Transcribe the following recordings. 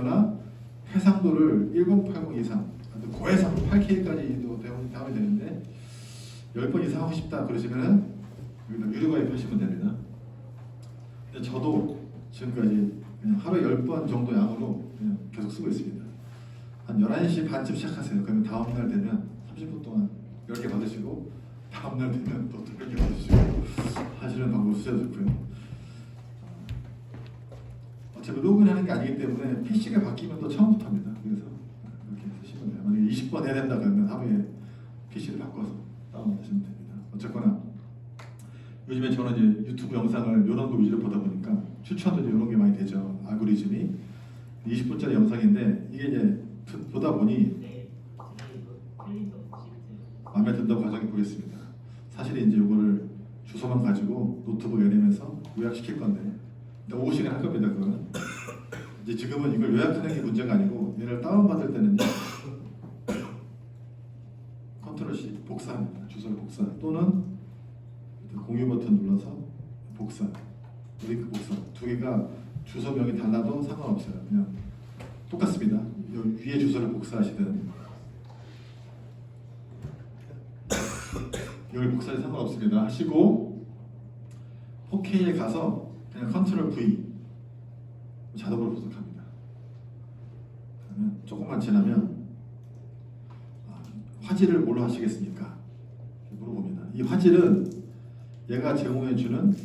나 해상도를 1080 이상, 고해상 8K까지도 다운이 되는데 10번 이상 하고 싶다 그러시면은 여기다 유료 가입하시면 됩니다. 근데 저도 지금까지 그냥 하루에 10번 정도 양으로 그냥 계속 쓰고 있습니다. 한 11시 반쯤 시작하세요. 그러면 다음날 되면 30분 동안 10개 받으시고 다음날 되면 또 2개 받으시고 하시는 방법을 쓰셔도 좋고요. 어차피 로그인하는 게 아니기 때문에 PC가 바뀌면 또 처음부터입니다. 그래서 이렇게 쓰시면 돼요. 만약에 20번 해야 된다 그러면 하루에 PC를 바꿔서 다운하시면 됩니다. 어쨌거나 요즘에 저는 이제 유튜브 영상을 이런 거 위주로 보다 보니까 추천도 이런 게 많이 되죠. 알고리즘이 20분짜리 영상인데 이게 이제 보다 보니 마음에 든다고 가정해 보겠습니다. 사실 이제 이거를 주소만 가지고 노트북 열리면서 요약시킬 건데 5시간 할 겁니다. 그거는 이제 지금은 이걸 요약하는 게 문제가 아니고 얘를 다운받을 때는요 컨트롤 C 복사합니다. 주소를 복사 또는 공유 버튼 눌러서 복사, 링크 복사 두 개가 주소명이 달라도 상관없어요. 그냥 똑같습니다. 위에 주소를 복사하시든 여기 복사해 상관없습니다. 하시고 4K에 가서 그냥 컨트롤 V 자동으로 분석합니다. 그러면 조금만 지나면 화질을 뭘로 하시겠습니까? 물어봅니다. 이 화질은 얘가 제공해주는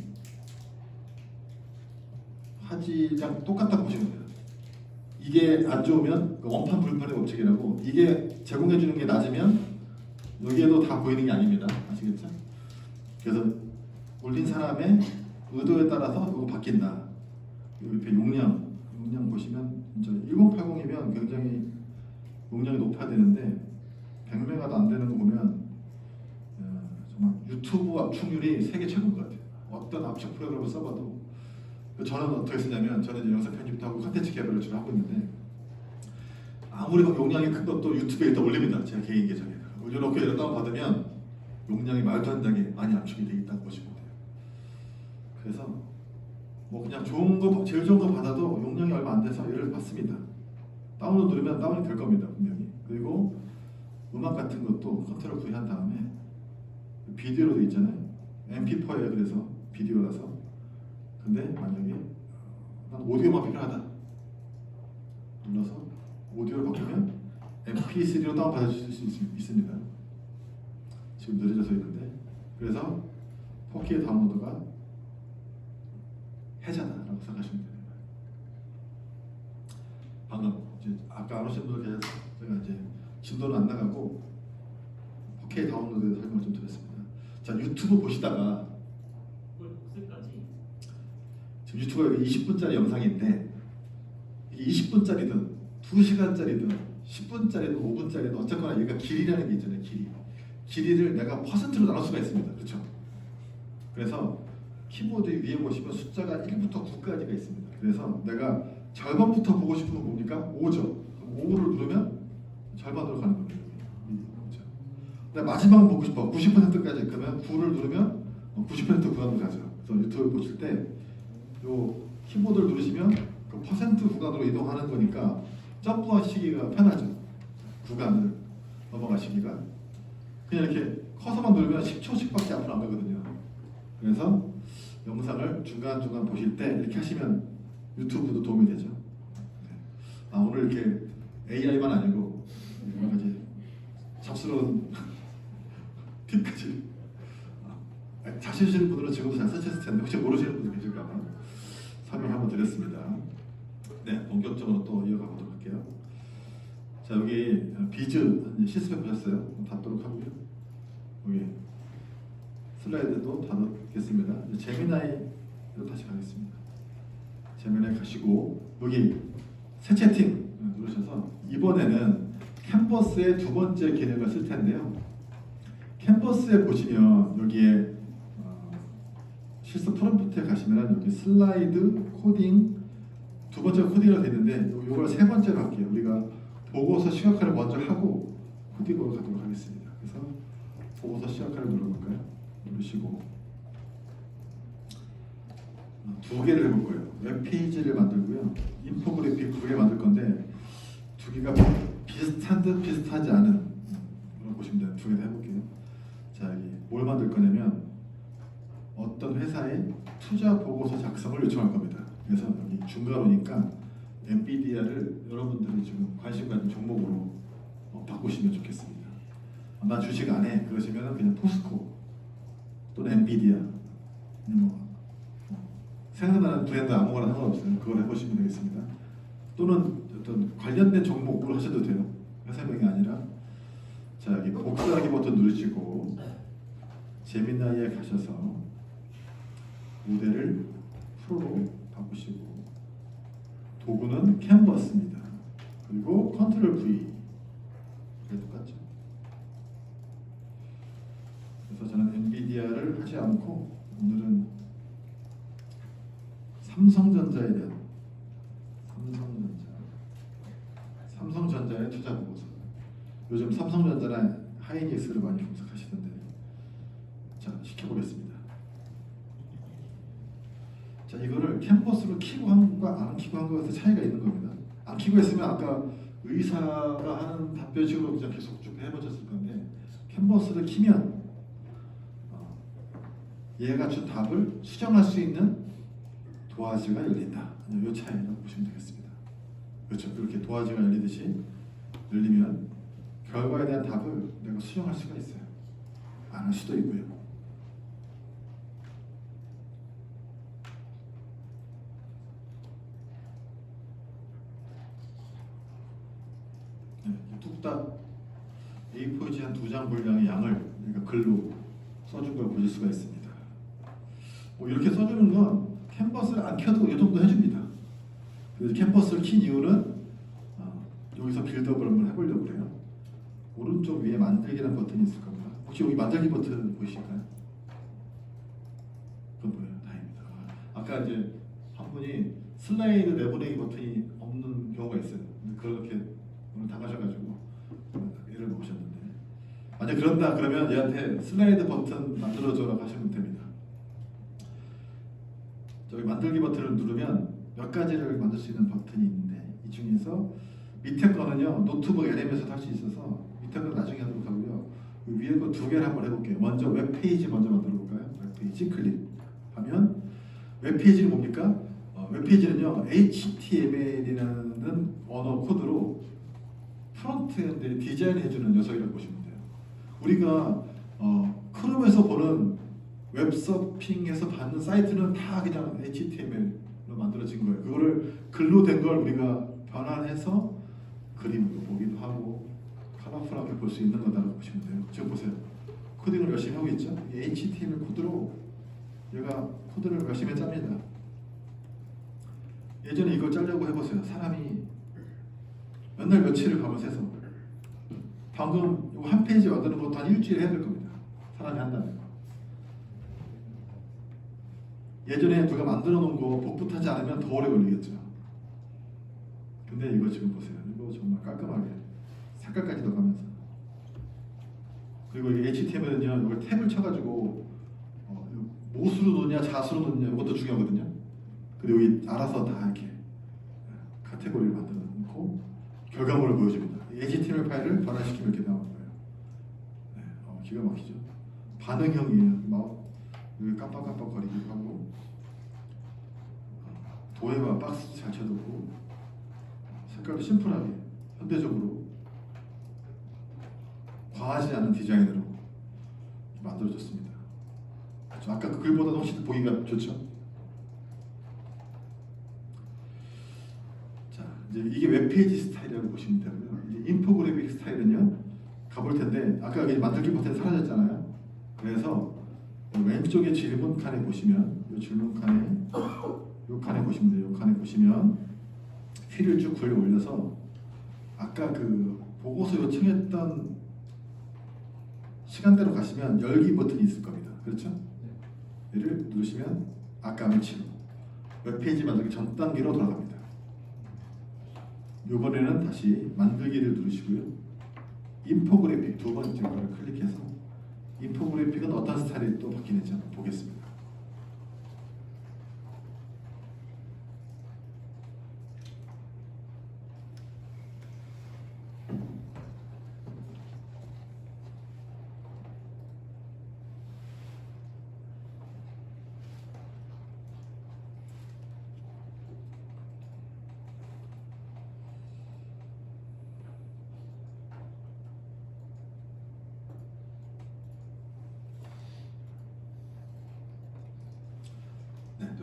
화질이랑 똑같다고 보시면 돼요. 이게 안 좋으면 원판 불판의 법칙이라고 이게 제공해주는 게 낮으면 여기에도 다 보이는 게 아닙니다. 아시겠죠? 그래서 올린 사람의 의도에 따라서 이거 바뀐다. 옆에 용량 보시면 1080이면 굉장히 용량이 높아야 되는데 100메가도 안 되는 거 보면 정말 유튜브 압축률이 세계 최고인 것 같아요. 어떤 압축 프로그램을 써봐도 저는 어떻게 쓰냐면 저는 이제 영상 편집도 하고 컨텐츠 개발을 주로 하고 있는데 아무리 용량이 큰 것도 유튜브에 일단 올립니다. 제가 개인 계정에 올려놓고 이런 다운 받으면 용량이 말도 안 되게 많이 압축이 되어 있다고 보시면 돼요. 그래서 뭐 그냥 좋은 거 제일 좋은 거 받아도 용량이 얼마 안 돼서 얘를 받습니다. 다운로드 누르면 다운이 될 겁니다 분명히. 그리고 음악 같은 것도 컨트롤 V 한 다음에 비디오로 돼 있잖아요. MP4예요. 그래서 비디오라서. 근데 만약에 난 오디오만 필요하다 눌러서 오디오를 바꾸면 MP3로 다운 받으실 수 있습니다. 지금 느려져서 있는데 그래서 4K 다운로드가 해자다라고 생각하시면 됩니다. 방금 이제 아까 안 오신 분들 계셔서 제가 이제 진도는 안 나가고 4K 다운로드에 설명을 좀 드렸습니다. 자, 유튜브 보시다가 지금 유튜브가 20분짜리 영상인데 이게 20분짜리든 2시간짜리든 10분짜리든 5분짜리든 어쨌거나 얘가 길이라는 게 있잖아요. 길이를 내가 퍼센트로 나눌 수가 있습니다. 그렇죠? 그래서 키보드 위에 보시면 숫자가 1부터 9까지가 있습니다. 그래서 내가 절반부터 보고 싶은 건 뭡니까? 5죠. 5를 누르면 절반으로 가는 겁니다. 그렇죠? 근데 마지막 보고 싶어 90%까지 그러면 9를 누르면 90% 구간으로 가죠. 그래서 유튜브 보실 때 요 키보드를 누르시면 그 퍼센트 구간으로 이동하는 거니까 점프하시기가 편하죠. 구간을 넘어가시기가 그냥 이렇게 커서만 누르면 10초씩밖에 앞으로 안 가거든요. 그래서 영상을 중간중간 보실 때 이렇게 하시면 유튜브도 도움이 되죠. 오늘 이렇게 AI만 아니고 여러 가지 잡스러운 팁까지 자신 있으신 분들은 지금도 잘 쓰셨을 텐데 혹시 모르시는 분들 계실까 봐 설명 한번 드렸습니다. 네, 본격적으로 또 이어가 보도록 할게요. 자, 여기 비즈 실습해 보셨어요? 닫도록 하고요. 여기 슬라이드도 닫겠습니다. 제미나이로 다시 가겠습니다. 제미나이 가시고 여기 새 채팅 누르셔서 이번에는 캔버스의 두 번째 기능을 쓸 텐데요. 캔버스에 보시면 여기에 실습 프롬프트에 가시면 여기 슬라이드 코딩 두 번째 코딩으로 되어 있는데 이걸 세 번째로 할게요. 우리가 보고서 시각화를 먼저 하고 코딩으로 가도록 하겠습니다. 그래서 보고서 시각화를 눌러볼까요? 누르시고 두 개를 해볼 거예요. 웹페이지를 만들고요. 인포그래픽 두 개 만들 건데 두 개가 비슷한 듯 비슷하지 않은 그런 보시면 돼요. 두 개 다 해볼게요. 자, 여기 뭘 만들 거냐면 어떤 회사의 투자 보고서 작성을 요청할 겁니다. 그래서 여기 중괄호니까 엔비디아를 여러분들이 지금 관심 가진 종목으로 바꾸시면 좋겠습니다. 나 주식 안 해. 그러시면 그냥 포스코 또는 엔비디아 생각나는 브랜드 아무거나 상관없어요. 그걸 해보시면 되겠습니다. 또는 어떤 관련된 종목으로 하셔도 돼요. 회사명이 아니라. 자, 여기 복사하기 버튼 누르시고 제미나이에 가셔서 모델을 프로로 바꾸시고 도구는 캔버스입니다. 그리고 컨트롤 V 똑같죠. 그래서 저는 엔비디아를 하지 않고 오늘은 삼성전자에 대한 삼성전자의 투자 보고서. 요즘 삼성전자나 하이닉스를 많이 분석하시던데 자, 시켜보겠습니다. 자, 이거를 캔버스로 키고 한 것과 안 키고 한 것에서 차이가 있는 겁니다. 안 키고 했으면 아까 의사가 하는 답변식으로 그냥 계속 쭉 해보셨을 건데 캔버스를 키면 얘가 준 답을 수정할 수 있는 도화지가 열린다. 이 차이라고 보시면 되겠습니다. 그렇죠. 이렇게 도화지가 열리듯이 열리면 결과에 대한 답을 내가 수정할 수가 있어요. 안 할 수도 있고요. 네, 뚝딱 A4지 한 2장 분량의 양을 내가 글로 써준 걸 보실 수가 있습니다. 이렇게 써주는 건 캔버스를 안 켜도 이 정도 해줍니다. 그래서 캔버스를 킨 이유는 여기서 빌드업을 한번 해보려고 그래요. 오른쪽 위에 만들기라는 버튼이 있을 겁니다. 혹시 여기 만들기 버튼 보이실까요? 그건 보여요. 다행입니다. 아까 이제 한 분이 슬라이드 내보내기 버튼이 없는 경우가 있어요. 근데 그렇게 오늘 당하셔가지고 애를 먹으셨는데 만약 그런다 그러면 얘한테 슬라이드 버튼 만들어줘라고 하시면 됩니다. 저기 만들기 버튼을 누르면 몇 가지를 만들 수 있는 버튼이 있는데 이 중에서 밑에 거는요 노트북 LM에서도 할 수 있어서 밑에 거 나중에 하도록 하고요. 위에 거 두 개를 한번 해볼게요. 먼저 웹페이지 먼저 만들어 볼까요? 웹페이지 클릭하면 웹페이지는 뭡니까? 웹페이지는요 HTML이라는 언어 코드로 프론트엔드 디자인 해주는 녀석이라고 보시면 돼요. 우리가 크롬에서 보는 웹서핑에서 받는 사이트는 다 그냥 HTML로 만들어진 거예요. 그거를 글로 된 걸 우리가 변환해서 그림으로 보기도 하고 컬러풀하게 볼 수 있는 거다라고 보시면 돼요. 지금 보세요. 코딩을 열심히 하고 있죠. 이 HTML 코드로 얘가 코드를 열심히 짭니다. 예전에 이걸 짜려고 해보세요. 사람이 몇 날 며칠을 밤을 새서 방금 이거 한 페이지 만드는 것도 한 일주일 해야 될 겁니다. 사람이 한다면. 예전에 누가 만들어 놓은 거 복붙하지 않으면 더 오래 걸리겠죠. 근데 이거 지금 보세요. 이거 정말 깔끔하게 색깔까지 넣어가면서 그리고 이 HTML은요 이걸 탭을 쳐가지고 모수로 넣냐 자수로 넣냐 이것도 중요하거든요. 그리고 여기 알아서 다 이렇게 카테고리를 만들어 놓고 결과물을 보여줍니다. 이 HTML 파일을 변환시키면 이렇게 나오는 거예요. 네, 기가 막히죠. 반응형이에요. 막 여기 깜빡깜빡거리기도 하고 도해와 박스 잘 쳐두고 색깔도 심플하게 현대적으로 과하지 않은 디자인으로 만들어졌습니다. 그렇죠? 아까 그 글보다 훨씬 보기가 좋죠. 자, 이제 이게 웹페이지 스타일이라고 보시면 되고요. 이제 인포그래픽 스타일은요 가볼 텐데 아까 여기 만들기 버튼이 사라졌잖아요. 그래서 왼쪽에 질문 칸에 보시면 이 질문 칸에 이 칸에 보시면 돼요. 이 칸에 보시면 휠을 쭉 굴려 올려서 아까 그 보고서 요청했던 시간대로 가시면 열기 버튼이 있을 겁니다. 그렇죠? 얘를 누르시면 아까 위치로 웹페이지 만들기 전 단계로 돌아갑니다. 이번에는 다시 만들기를 누르시고요. 인포그래픽 두 번째 거를 클릭해서 인포그래픽은 어떤 스타일이 또 바뀌는지 한번 보겠습니다.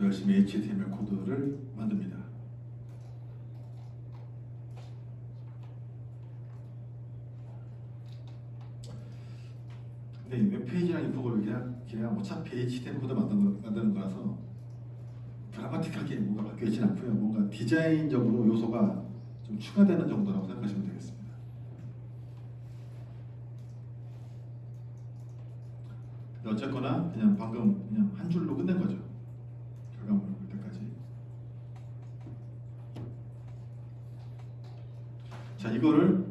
또 열심히 HTML 코드를 만듭니다. 근데 이 웹페이지랑 인포그를 그냥 어차피 HTML 코드 만드는 거라서 드라마틱하게 뭔가 바뀌진 않고요. 뭔가 디자인적으로 요소가 좀 추가되는 정도라고 생각하시면 되겠습니다. 근데 어쨌거나 그냥 방금 그냥 한 줄로 끝낸 거죠. 결과물을 볼 때까지. 자, 이거를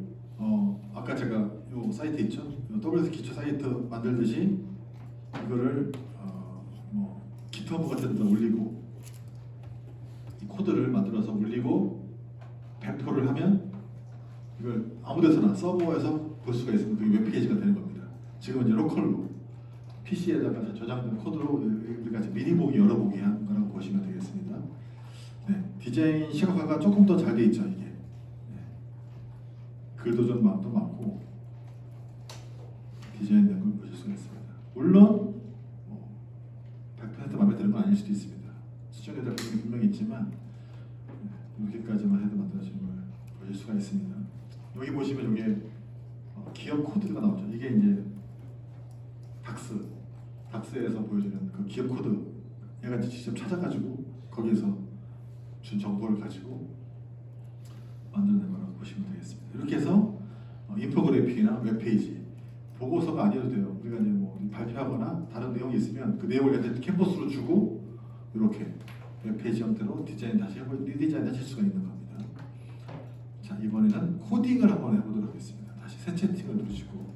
아까 제가 요 사이트 있죠? WS 기초 사이트 만들듯이 이거를 뭐 GitHub 같은 데 올리고 이 코드를 만들어서 올리고 배포를 하면 이걸 아무데서나 서버에서 볼 수가 있으면 그게 웹페이지가 되는 겁니다. 지금 이제 로컬로 PC에다가 저장된 코드로 우리가 미리 보기, 열어 보기 한 거라고 보시면 되겠습니다. 네, 디자인 시각화가 조금 더 잘 돼 있죠, 이게. 네. 글도 좀 많고 디자인된 걸 보실 수가 있습니다. 물론 100% 마음에 드는 건 아닐 수도 있습니다. 수정에 대한 부분이 분명히 있지만 이렇게까지만 해도 만들어지는 걸 보실 수가 있습니다. 여기 보시면 이게 기업 코드가 나오죠. 이게 이제 닥스에서 보여주는 그 기업 코드, 얘가 이제 직접 찾아가지고 거기에서 준 정보를 가지고 만드는 거라고 보시면 되겠습니다. 이렇게 해서 인포그래픽이나 웹페이지, 보고서가 아니어도 돼요. 우리가 이제 뭐 발표하거나 다른 내용이 있으면 그 내용을 캔버스로 주고 이렇게 웹페이지 형태로 리디자인 하실 수가 있는 겁니다. 자, 이번에는 코딩을 한번 해보도록 하겠습니다. 다시 새 채팅을 누르시고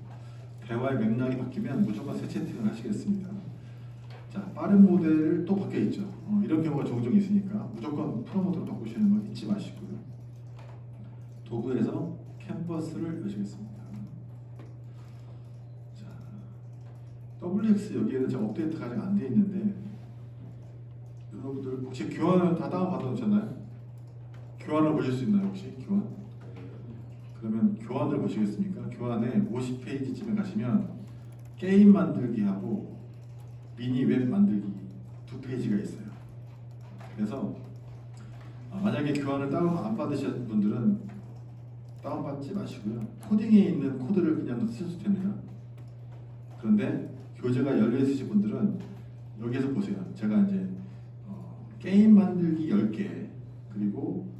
대화의 맥락이 바뀌면 무조건 새 채팅을 하시겠습니다. 자, 빠른 모델 또 바뀌어 있죠. 이런 경우가 종종 있으니까 무조건 프로 모드로 바꾸시는 거 잊지 마시고요. 도구에서 캔버스를 여시겠습니다. 자, WX 여기에는 지금 업데이트가 아직 안 돼 있는데 여러분들 혹시 교환을 다 다운받아 놓으셨나요? 교환을 보실 수 있나요, 혹시? 교환? 그러면 교환을 보시겠습니까? 교환에 50페이지쯤에 가시면 게임 만들기하고 미니 웹 만들기 두 페이지가 있어요. 그래서 만약에 교환을 다운 안 받으신 분들은 다운받지 마시고요. 코딩에 있는 코드를 그냥 쓰셔도 됩니다. 그런데 교재가 열려 있으신 분들은 여기에서 보세요. 제가 이제 게임 만들기 10개 그리고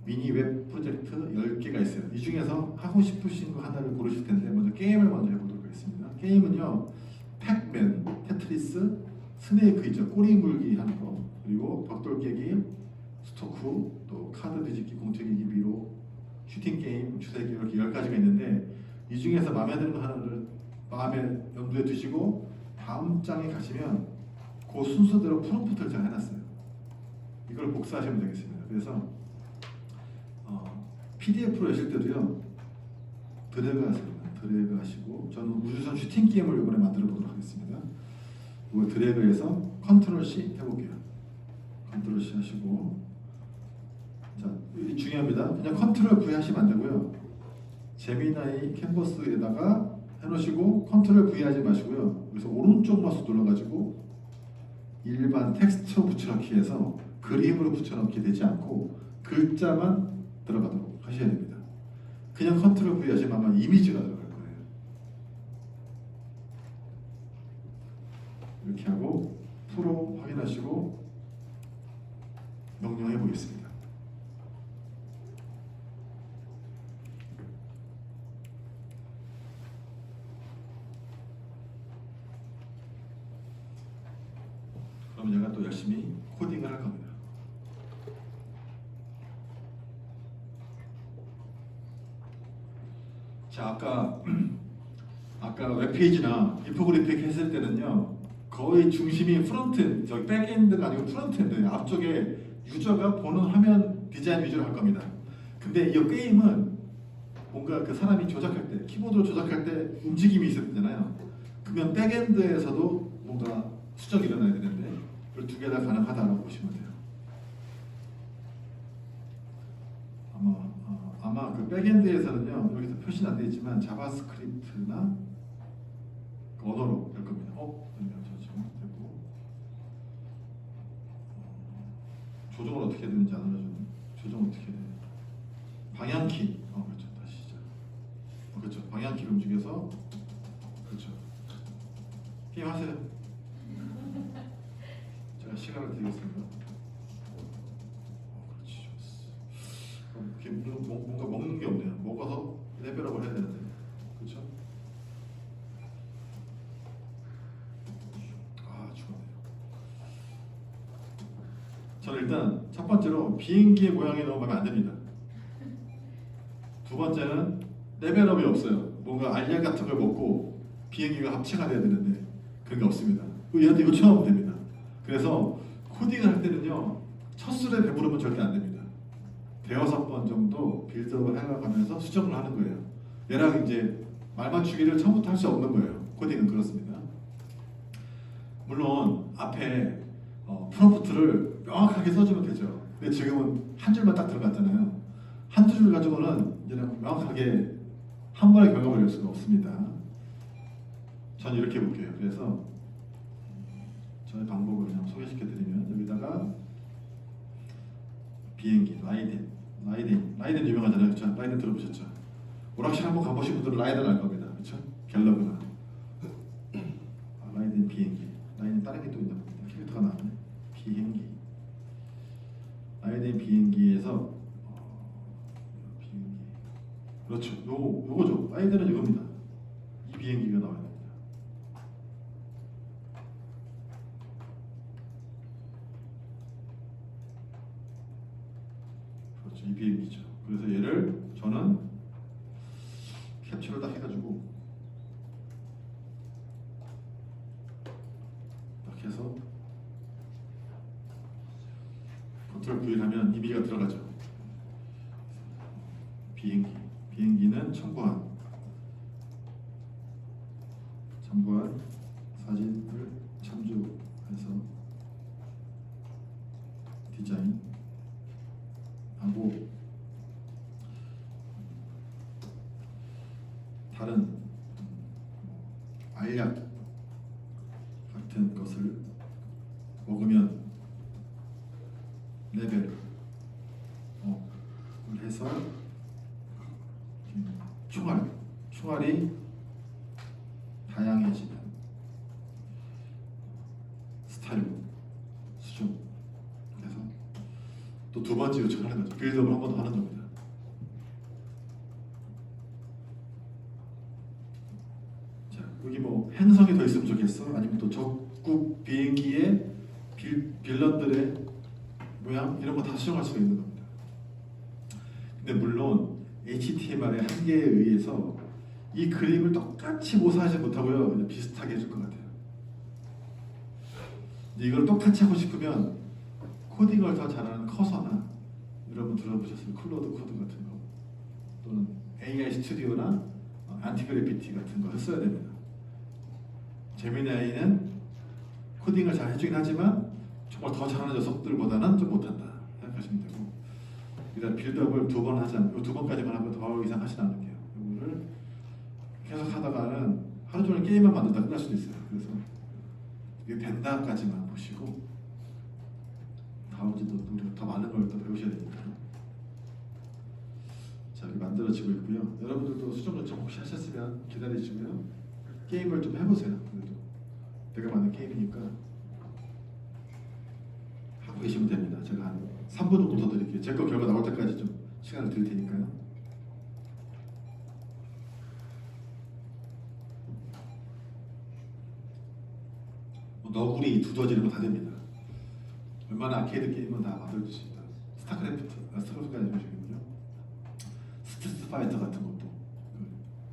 미니 웹 프로젝트 10개가 있어요. 이 중에서 하고 싶으신 거 하나를 고르실 텐데 먼저 게임을 먼저 해보도록 하겠습니다. 게임은요, 팩맨, 테트리스, 스네이크 있죠. 꼬리 물기 하는 거, 그리고 벽돌 깨기, 스토쿠, 또 카드 뒤집기, 공책이기, 미로, 슈팅 게임, 주사기 이렇게 10가지가 있는데 이 중에서 마음에 드는 거 하나를 마음에 염두에 두시고 다음 장에 가시면 그 순서대로 프롬프트를 제가 해놨어요. 이걸 복사하시면 되겠습니다. 그래서 PDF로 하실 때도요, 드래그 하세요. 드래그 하시고, 저는 우주선 슈팅 게임을 이번에 만들어 보도록 하겠습니다. 이걸 드래그해서 컨트롤 C 해볼게요. 컨트롤 C 하시고, 자, 중요합니다. 그냥 컨트롤 V 하시면 안 되고요. 제미나이 캔버스에다가 해놓으시고 컨트롤 V 하지 마시고요. 그래서 오른쪽 마우스 눌러가지고 일반 텍스트로 붙여넣기 해서 그림으로 붙여넣기 되지 않고 글자만 들어가도록 하셔야 됩니다. 그냥 컨트롤 V 하시면 아마 이미지가 들어갈 거예요. 이렇게 하고 프로 확인하시고 명령해 보겠습니다. 그럼 얘가 또 열심히 코딩을 할 겁니다. 자, 아까 웹페이지나 인포그래픽 했을 때는요, 거의 중심이 프론트엔드, 저기 백엔드가 아니고 프론트엔드, 앞쪽에 유저가 보는 화면 디자인 위주로 할 겁니다. 근데 이 게임은 뭔가 그 사람이 조작할 때, 키보드로 조작할 때 움직임이 있어야 되잖아요. 그러면 백엔드에서도 뭔가 수정이 일어나야 되는데 이 두 개 다 가능하다고 보시면 돼요. 아마 그 백엔드에서는요, 여기서 표시는 안 되어 있지만 자바스크립트나 언어로 될 겁니다. 그러면 저 지금 되고 조정을 어떻게 해야 되는지 안 알려주네. 조정 어떻게 해야 돼? 방향키. 그렇죠. 다시 시작. 그렇죠. 방향키를 움직여서 그렇죠. 게임 하세요. 제가 시간을 드리겠습니다. 그렇지. 좋았어. 이렇게 뭔가 먹는 게 없네요. 먹어서 레벨업을 해야 되는데. 그렇죠? 죽었네요. 저는 일단 첫 번째로 비행기의 모양이 너무 마음에 안 듭니다. 두 번째는 레벨업이 없어요. 뭔가 알약 같은 걸 먹고 비행기가 합체가 돼야 되는데 그런 게 없습니다. 얘한테 요청하면 됩니다. 그래서 코딩을 할 때는요, 첫 술에 배부르면 절대 안 됩니다. 대여섯 번 정도 빌드업을 해가면서 수정을 하는 거예요. 얘랑 이제 말 맞추기를 처음부터 할 수 없는 거예요. 코딩은 그렇습니다. 물론 앞에 프롬프트를 명확하게 써주면 되죠. 근데 지금은 한 줄만 딱 들어갔잖아요. 한 줄 가지고는 이제 명확하게 한 번에 결과를 낼 수가 없습니다. 저는 이렇게 볼게요. 그래서 저의 방법을 그냥 소개시켜드리면 여기다가 비행기 라이덴 유명하잖아요. 그렇죠? 라이덴 들어보셨죠? 오락실 한번 가보신 분들은 라이덴 알 겁니다. 그렇죠? 갤러그나 라이덴 비행기. 라이덴 다른 게 또 있나 봅니다. 캐릭터가 나왔네. 비행기. 라이덴 비행기에서 비행기. 그렇죠. 요거죠. 라이덴은 이겁니다. 이 비행기가 나와야 됩니다. 그렇죠. 이 비행기죠. 그래서 얘를 저는 캡처를 딱 해가지고 딱 해서 컨트롤 V를 하면 이미지가 들어가죠. 비행기는 첨부한 사진을 참조해서 디자인하고 다른 알약 같은 것을 먹으면 레벨을 해서 총알이 다양해지는 스타일로 수정. 그래서 또 두 번째 요청을 하는 거죠. 빌드업을 한 번 더 하는 겁니다. 자, 여기 뭐 행성이 더 있으면 좋겠어? 아니면 또 적국 비행기의 빌런들의 모양 이런 거 다 수정할 수가 있는 겁니다. 근데 물론 HTML의 한계에 의해서 이 그림을 똑같이 모사하지 못하고요, 그냥 비슷하게 해줄 것 같아요. 이걸 똑같이 하고 싶으면 코딩을 더 잘하는 커서나 여러분 들어보셨을 클로드 코드 같은 거 또는 AI 스튜디오나 안티그래피티 같은 거 써야 됩니다. 제미나이는 코딩을 잘 해주긴 하지만 정말 더 잘하는 녀석들보다는 좀 못한다 생각하시면 되고, 일단 빌드업을 두 번 하지 않고 두 번까지만 하면 더 이상 하진 않을게요. 이거를 계속 하다가는 하루 종일 게임만 만들다 끝날 수도 있어요. 그래서 이게 된다까지만 보시고 다음주도 우리가 더 많은 걸 또 배우셔야 되니까. 자, 이렇게 만들어지고 있고요. 여러분들도 수정 요청 혹시 하셨으면 기다리시고요. 게임을 좀 해보세요. 그래도 내가 만든 게임이니까 하고 계시면 됩니다. 제가 한 3분 정도 더 드릴게요. 제 거 결과 나올 때까지 좀 시간을 드릴 테니까요. 너구리, 두더지 이런 거 다 됩니다. 웬만한 아케이드 게임은 다 만들어줄 수 있다. 스타크래프트가 아니고 지금요. 스트리트 파이터 같은 것도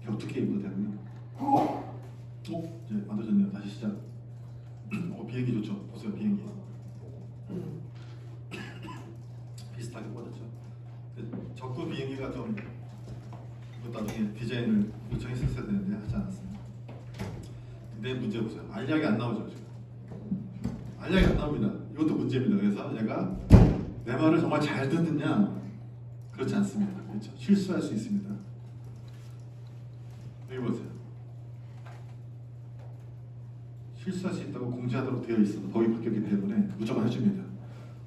격투 게임도 되고요. 이제 만들어졌네요. 다시 시작. 비행기 좋죠. 보세요, 비행기. 비슷하게 꽂았죠. 적구 비행기가 좀 나중에 디자인을 요청했었어야 되는데 하지 않았습니다. 근데 문제 보세요. 알약이 안 나오죠. 지금. 알약이 안 나옵니다. 이것도 문제입니다. 그래서 얘가 내 말을 정말 잘 듣느냐? 그렇지 않습니다. 그렇죠? 실수할 수 있습니다. 여기 보세요. 실수할 수 있다고 공지하도록 되어 있어도 법이 바뀌었기 때문에 무조건 해줍니다.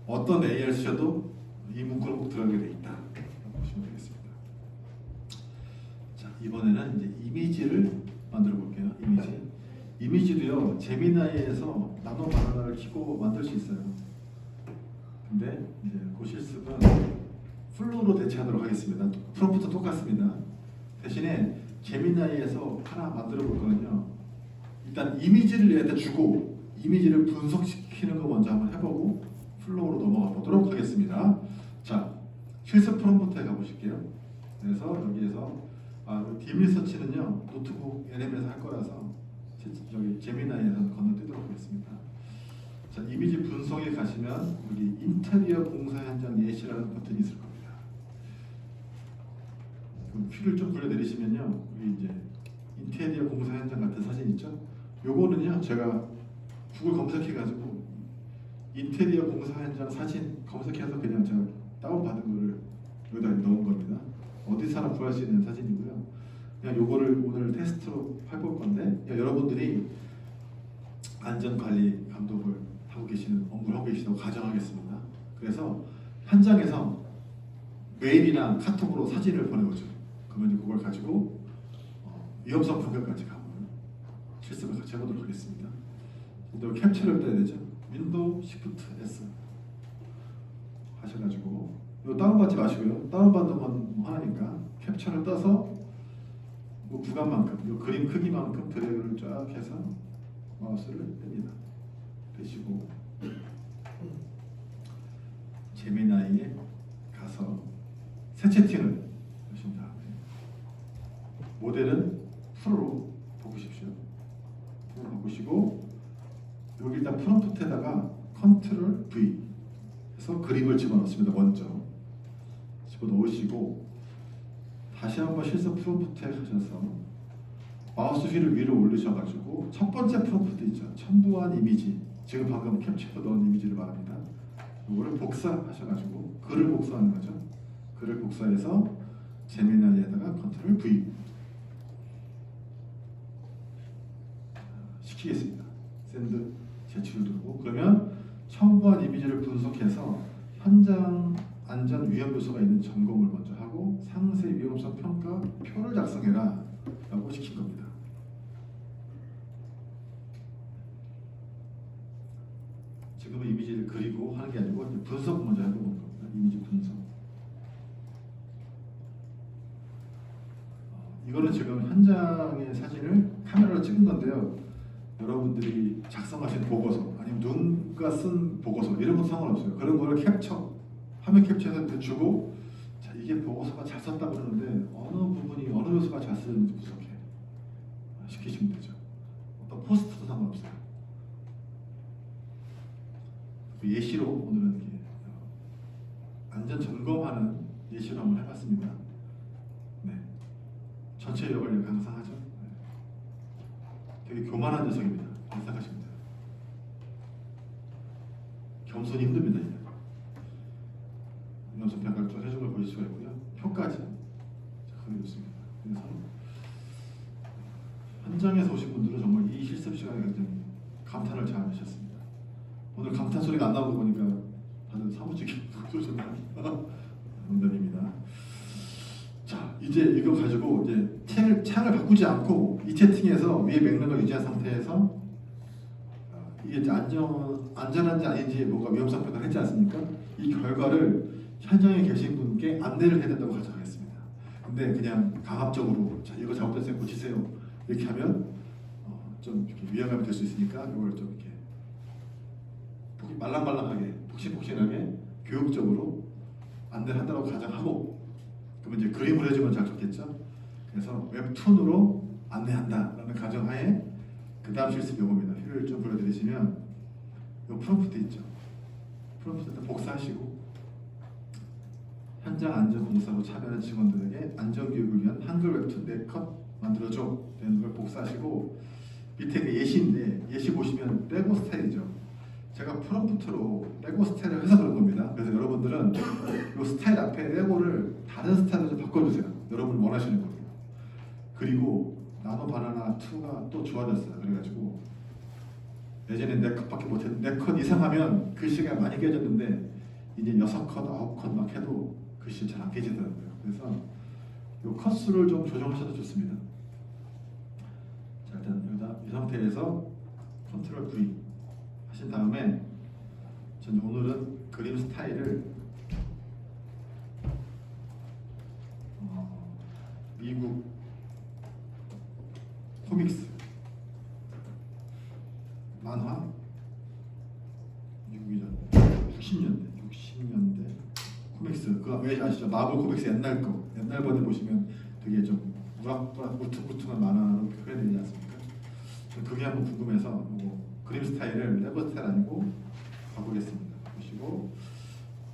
어떤 AI를 쓰셔도 이 문구를 꼭 들어가게 돼 있다 보시면 되겠습니다. 자, 이번에는 이제 이미지를 만들어 볼게요. 이미지도요 제미나이에서 나노 바나나를 키고 만들 수 있어요. 근데 이제 그 실습은 플로우로 대체하도록 하겠습니다. 프롬프트 똑같습니다. 대신에 제미나이에서 하나 만들어 볼 거는요. 일단 이미지를 얘한테 주고 이미지를 분석시키는 거 먼저 한번 해보고 플로우로 넘어가 보도록 하겠습니다. 자, 실습 프롬프트에 가보실게요. 그래서 여기에서 딥리서치는요 노트북 LM에서 할 거라서 여기 제미나이에서 건너뛰도록 하겠습니다. 자, 이미지 분석에 가시면 여기 인테리어 공사 현장 예시라는 버튼이 있을 겁니다. 휠을 좀 굴려 내리시면요, 여기 이제 인테리어 공사 현장 같은 사진 있죠? 요거는요, 제가 구글 검색해가지고 인테리어 공사 현장 사진 검색해서 그냥 제가 다운받은 거를 여기다 넣은 겁니다. 어디서나 구할 수 있는 사진이고요. 그냥 요거를 오늘 테스트로 해볼 건데, 여러분들이 안전관리 감독을 하고 계시는 업무를 하고 계시다고 가정하겠습니다. 그래서 현장에서 메일이나 카톡으로 사진을 보내오죠. 그러면 이제 그걸 가지고 위험성 분석까지 가고 실습을 같이 해보도록 하겠습니다. 또 캡처를 떠야 되죠. 윈도우 시프트 S 하셔가지고 이거 다운받지 마시고요. 다운받는 건 하나니까 캡처를 떠서 뭐 구간만큼, 이 그림 크기만큼 드래그를 쫙 해서 마우스를 뺍니다. 빼시고 제미나이에 가서 새 채팅을 하신 다음에 모델은 프로로 바꾸십시오. 프로로 바꾸시고 여기 일단 프롬프트에다가 컨트롤 V 해서 그림을 집어넣습니다. 먼저 집어넣으시고 다시 한번 실습 프롬프트에 가셔서 마우스 휠을 위로 올리셔가지고 첫 번째 프롬프트 있죠. 첨부한 이미지, 지금 방금 캡처해 넣은 이미지를 말합니다. 이거를 복사하셔가지고 글을 복사하는 거죠. 글을 복사해서 제미나이에다가 컨트롤 V 시키겠습니다. 샌드 제출을 누르고 그러면 첨부한 이미지를 분석해서 현장 안전 위험 요소가 있는 점검을 먼저 하고 상세 위험성 평가 표를 작성해라 라고 시킨 겁니다. 지금은 이미지를 그리고 하는 게 아니고 분석 먼저 해보는 겁니다. 이미지 분석. 이거는 지금 현장의 사진을 카메라로 찍은 건데요. 여러분들이 작성하신 보고서 아니면 누군가 쓴 보고서 이런 건 상관없어요. 그런 거를 화면 캡처해서 주고 자, 이게 보고서가 잘 썼다고 그러는데 어느 부분이 어느 요소가 잘 쓰였는지 분석해 시키시면 되죠. 어떤 포스트도 상관없어요. 예시로 오늘은 이렇게 안전 점검하는 예시로 한번 해봤습니다. 네, 전체 역을 강상하죠. 네. 되게 교만한 녀석입니다. 생각하시면 돼요. 겸손이 힘듭니다. 이게. 위험성 평가를 좀 해준 걸 보실 수가 있고요. 표까지 그게 좋습니다. 그래서 현장에서 오신 분들은 정말 이 실습 시간에 굉장히 감탄을 잘 하셨습니다. 오늘 감탄 소리가 안 나오고 보니까 다들 사무직이 그러셨나요? 농담입니다. 자, 이제 이거 가지고 이제 창을 바꾸지 않고 이 채팅에서 위에 맥락을 유지한 상태에서 이게 이제 안전한지 아닌지 뭔가 위험성 평가를 했지 않습니까? 이 결과를 현장에 계신 분께 안내를 해야 된다고 가정하겠습니다. 근데 그냥 강압적으로 자, 이거 잘못됐어요 고치세요 이렇게 하면 좀 이렇게 위험함이 될 수 있으니까 이걸 좀 이렇게 말랑말랑하게 폭신폭신하게 교육적으로 안내를 한다고 가정하고 그러면 이제 그림을 해주면 잘 좋겠죠. 그래서 웹툰으로 안내한다라는 가정하에 그 다음 실습 요겁니다. 휠을 좀 보여드리시면 요 프롬프트 있죠. 프롬프트 복사하시고 현장 안전공사로 참여하는 직원들에게 안전교육을 위한 한글 웹툰 4컷 만들어줘 되는 걸 복사하시고 밑에 그 예시인데 예시 보시면 레고 스타일이죠. 제가 프롬프트로 레고 스타일을 해서 그런 겁니다. 그래서 여러분들은 이 스타일 앞에 레고를 다른 스타일로 좀 바꿔주세요. 여러분 원하시는 걸로. 그리고 나노 바나나 2가 또 좋아졌어요. 그래가지고 예전에 4컷밖에 못했는데 4컷 이상 하면 글씨가 많이 깨졌는데 이제 6컷, 9컷 막 해도 글씨 잘 안 깨지더라고요. 그래서 이 컷수를 좀 조정하셔도 좋습니다. 자, 일단 이 상태에서 컨트롤 V 하신 다음에 저는 오늘은 그림 스타일을 미국 코믹스 만화 미국이죠. 60년대 코믹스 그거 왜 아시죠? 마블 코믹스 옛날 거 옛날 버전 보시면 되게 좀 우락부락 우퉁우퉁한 만화로 표현되지 않습니까? 그게 한번 궁금해서 뭐 그림 스타일을 레버 스타일 아니고 바꾸겠습니다. 보시고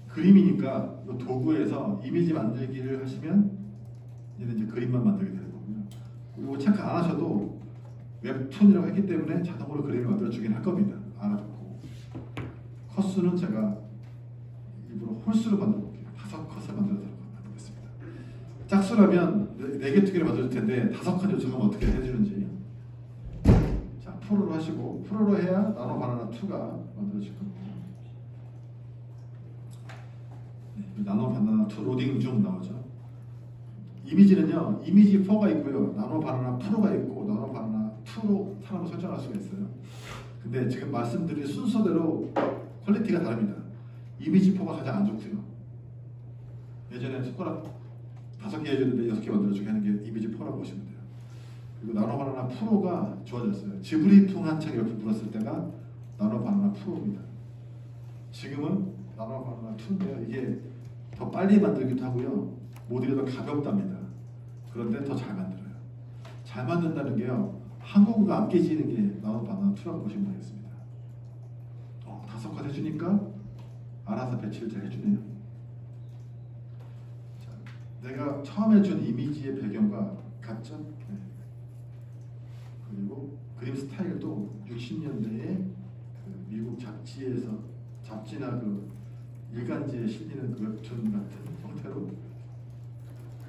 그림이니까 이 도구에서 이미지 만들기를 하시면 얘는 이제 그림만 만들게 되는 거고요. 이거 체크 안 하셔도 웹툰이라고 했기 때문에 자동으로 그림을 만들어 주긴 할 겁니다. 알아듣고 컷수는 제가 일부러 홀수로 만들어 볼게요. 5컷을 만들겠습니다. 짝수라면 4개, 2개를 만들 텐데 5컷 요청하면 어떻게 해주는지. 자, 프로로 하시고 프로로 해야 나노 바나나 2가 만들어질 겁니다. 네, 나노 바나나 2 로딩 중 나오죠. 이미지는요, 이미지 4가 있고요, 나노 바나나 프로가 있고 나노 바나나 2로 사람을 설정할 수가 있어요. 근데 지금 말씀드린 순서대로 퀄리티가 다릅니다. 이미지 4가 가장 안 좋고요. 예전에 손가락 5개 해줬는데 6개 만들어주게 하는 게 이미지 4라고 보시면 돼요. 그리고 나노 바나나 프로가 좋아졌어요. 지브리풍 한창 이렇게 불었을 때가 나노 바나나 프로입니다. 지금은 나노 바나나 2인데요. 이게 더 빨리 만들기도 하고요. 모듈이 더 가볍답니다. 그런데 더 잘 만들어요. 잘 만든다는 게요, 한국어가 안 깨지는 게 나노 바나나 2라고 보시면 되겠습니다. 5컷 해주니까 알아서 배치를 잘 해주네요. 자, 내가 처음에 준 이미지의 배경과 같죠? 네. 그리고 그림 스타일도 60년대에 그 미국 잡지나 그 일간지에 실리는 그 웹툰 같은 형태로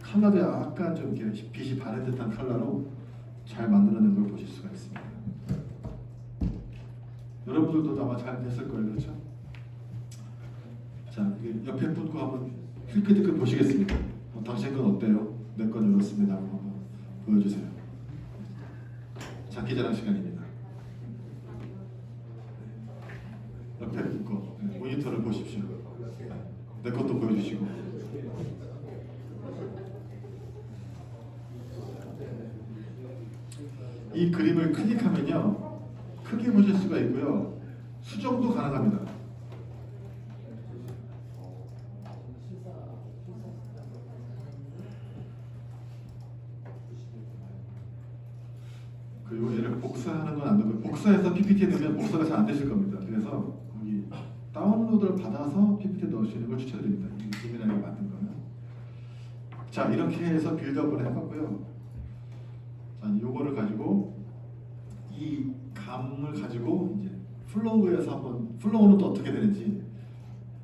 컬러도 약간 좀 이렇게 빛이 바른 듯한 컬러로 잘 만들어낸 걸 보실 수가 있습니다. 여러분들도 아마 잘 됐을 거예요, 그렇죠? 자, 옆에 분 거 한번 힐끗힐끗 보시겠습니다. 당신 건 어때요? 내 건 이렇습니다. 한번 보여주세요. 장기자랑 시간입니다. 옆에 분 거, 모니터를 보십시오. 내 것도 보여주시고. 이 그림을 클릭하면요, 크게 보실 수가 있고요, 수정도 가능합니다. 그리고 얘를 복사하는 건 안 되고, 복사해서 PPT에 넣으면 복사가 잘 안 되실 겁니다. 그래서 여기 다운로드를 받아서 PPT에 넣으시는 걸 추천드립니다. 이 김이나게 만든 거는. 자, 이렇게 해서 빌드업을 해봤고요. 자, 요거를 가지고 이 감을 가지고 이제 플로우에서 한번, 플로우는 또 어떻게 되는지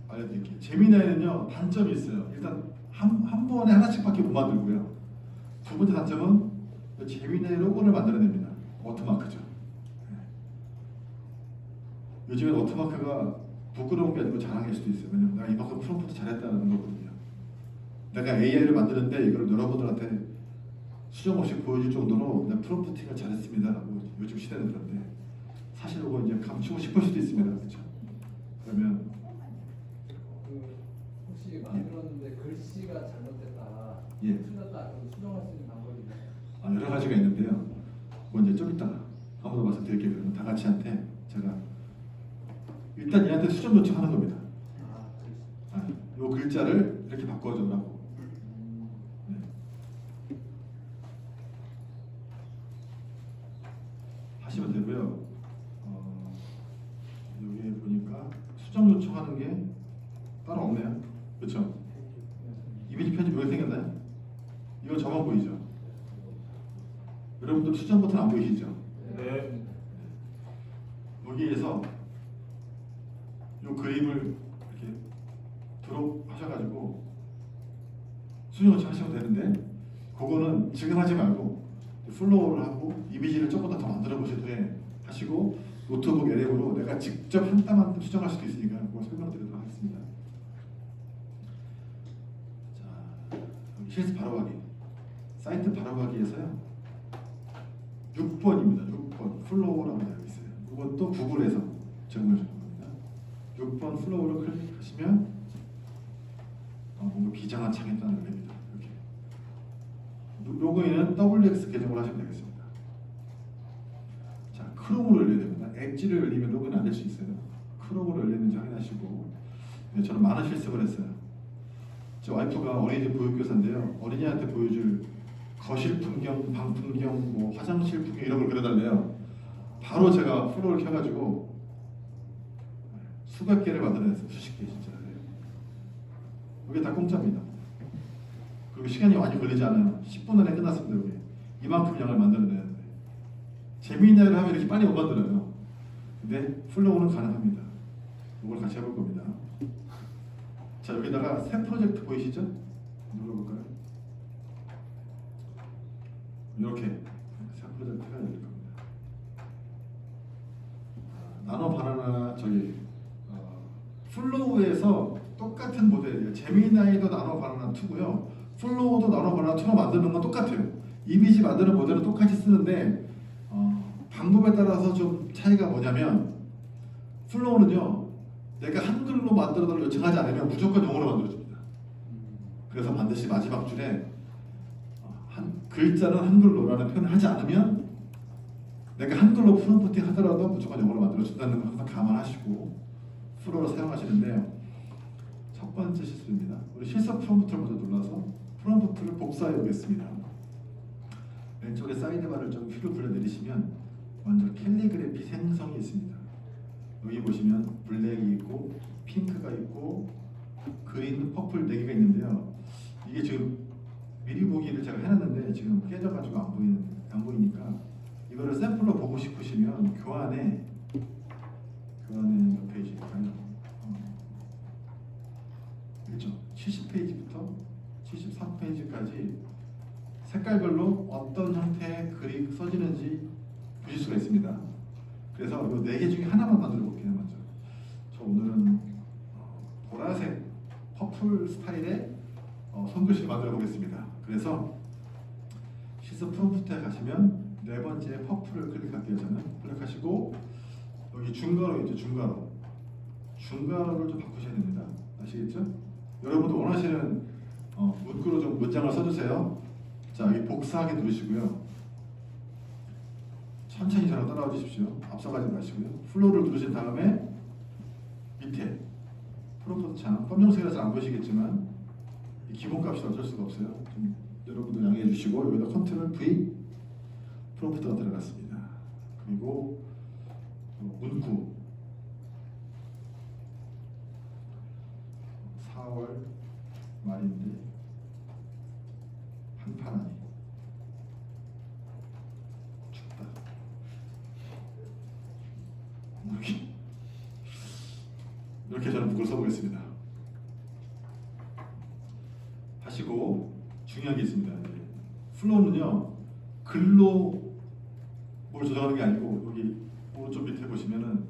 알려드릴게요. 제미나이는요, 단점이 있어요. 일단 한 번에 하나씩밖에 못 만들고요. 두 번째 단점은 제미나이 로고를 만들어냅니다. 워터마크죠. 네. 요즘엔 워터마크가 부끄러운 게 아니고 자랑일 수도 있어요. 왜냐면 내가 이만큼 프롬프트 잘했다는 거거든요. 내가 AI를 만드는데 이걸 여러분들한테 수정 없이 보여줄 정도로 내가 프롬프팅을 잘했습니다라고 요즘 시대는 그런데, 사실 이거 이제 감추고 싶을 수도 있습니다. 그렇죠? 그러면 혹시 만들었는데 글씨가 잘못됐다, 예. 틀렸다, 그럼 수정할 수 있는 방법이 있나요? 여러 가지가 있는데요. 그건 이제 좀 이따가 한번 더 말씀드릴게요. 그러면 다 같이한테 제가 일단 얘한테 수정 요청하는 겁니다. 요 글자를 이렇게 바꿔줘라고. 네. 하시면 되고요. 여기 보니까 수정 요청하는 게 따로 없네요. 그렇죠? 이미지 편집 왜 생겼나요? 이거 저만 보이죠? 여러분들 수정 버튼 안 보이시죠? 네. 여기에서 이 그림을 이렇게 드롭 하셔가지고 수정 요청하시면 되는데, 그거는 지금 하지 말고 플로우를 하고 이미지를 조금 더 만들어 보실 후에 하시고, 노트북 앱으로 내가 직접 한 땀 한 땀 수정할 수도 있으니까 그거 설명드리도록 하겠습니다. 실습 바로가기 사이트 바로가기에서요 6번입니다. 6번 플로우라고 되어 있어요. 이것도 구글에서 제공해 주는 겁니다. 6번 플로우를 클릭하시면 뭔가 비장한 창이 또 열립니다. 이렇게 로그인은 WX 계정으로 하시면 되겠습니다. 자, 크롬으로 열려야 됩니다. 엣지를 열리면 로그인 안 될 수 있어요. 크롬으로 열리는지 확인하시고. 네, 저는 많은 실습을 했어요. 제 와이프가 어린이집 보육교사인데요. 어린이한테 보여줄 거실 풍경, 방 풍경, 뭐 화장실 풍경 이런 걸 그려달래요. 바로 제가 플로우를 켜가지고 수백 개를 만들어냈어요. 수십 개 진짜. 이게 다 공짜입니다. 그리고 시간이 많이 걸리지 않아요. 10분 안에 끝났습니다. 여기 이만큼 양을 만들어내는데 재미있는 일을 하면 이렇게 빨리 못 만들어요. 근데 플로우는 가능합니다. 이걸 같이 해볼 겁니다. 자, 여기다가 새 프로젝트 보이시죠? 눌러볼까요? 이렇게 새 프로젝트가 열릴 겁니다. 나노 바나나 플로우에서 똑같은 모델이에요. 제미나이도 나노 바나나 2고요. 플로우도 나노 바나나 2로 만드는 건 똑같아요. 이미지 만드는 모델은 똑같이 쓰는데 방법에 따라서 좀 차이가 뭐냐면 플로우는요. 내가 한글로 만들어달라고 요청하지 않으면 무조건 영어로 만들어줍니다. 그래서 반드시 마지막 줄에 글자는 한글로라는 표현을 하지 않으면 내가 한글로 프롬프팅 하더라도 무조건 영어로 만들어준다는 거 항상 감안하시고 플로우를 사용하시는데요. 첫 번째 실습입니다. 우리 실습 프롬프트를 먼저 눌러서 프롬프트를 복사해 보겠습니다. 왼쪽에 사이드바를 좀 휘로 굴려 내리시면 먼저 캘리그래피 생성이 있습니다. 여기 보시면 블랙이 있고 핑크가 있고 그린, 퍼플 4개가 있는데요. 이게 지금 미리 보기를 제가 해놨는데 지금 깨져가지고 안 보이니까 이거를 샘플로 보고 싶으시면 교환에 몇 페이지일까요? 그렇죠. 70페이지부터 73페이지까지 색깔별로 어떤 형태의 글이 써지는지 보실 수가 있습니다. 그래서 이 4개 중에 하나만 만들어 볼게요. 먼저 저 오늘은 보라색 퍼플 스타일의 손글씨를 만들어 보겠습니다. 그래서 실습 프롬프트에 가시면 4번째 퍼플을 클릭할게요. 저는 클릭하시고 여기 중괄호 있죠. 중괄호를 좀 바꾸셔야 됩니다. 아시겠죠? 여러분도 원하시는 문구로 좀 문장을 써주세요. 자, 여기 복사하기 누르시고요. 천천히 저랑 따라와 주십시오. 앞서가지 마시고요. 플로우를 누르신 다음에 밑에 프롬프트 창, 검정색이라서 잘 안 보이시겠지만 이 기본값이 어쩔 수가 없어요. 좀 여러분도 양해해 주시고 여기다 컨트롤 V 프롬프트가 들어갔습니다. 그리고 문구 4월 말인데 한파라니 춥다. 이렇게 저는 문구를 써보겠습니다. 하시고 중요한 게 있습니다. 플로우는요 글로 뭘 조정하는 게 아니고 여기 오른쪽 밑에 보시면은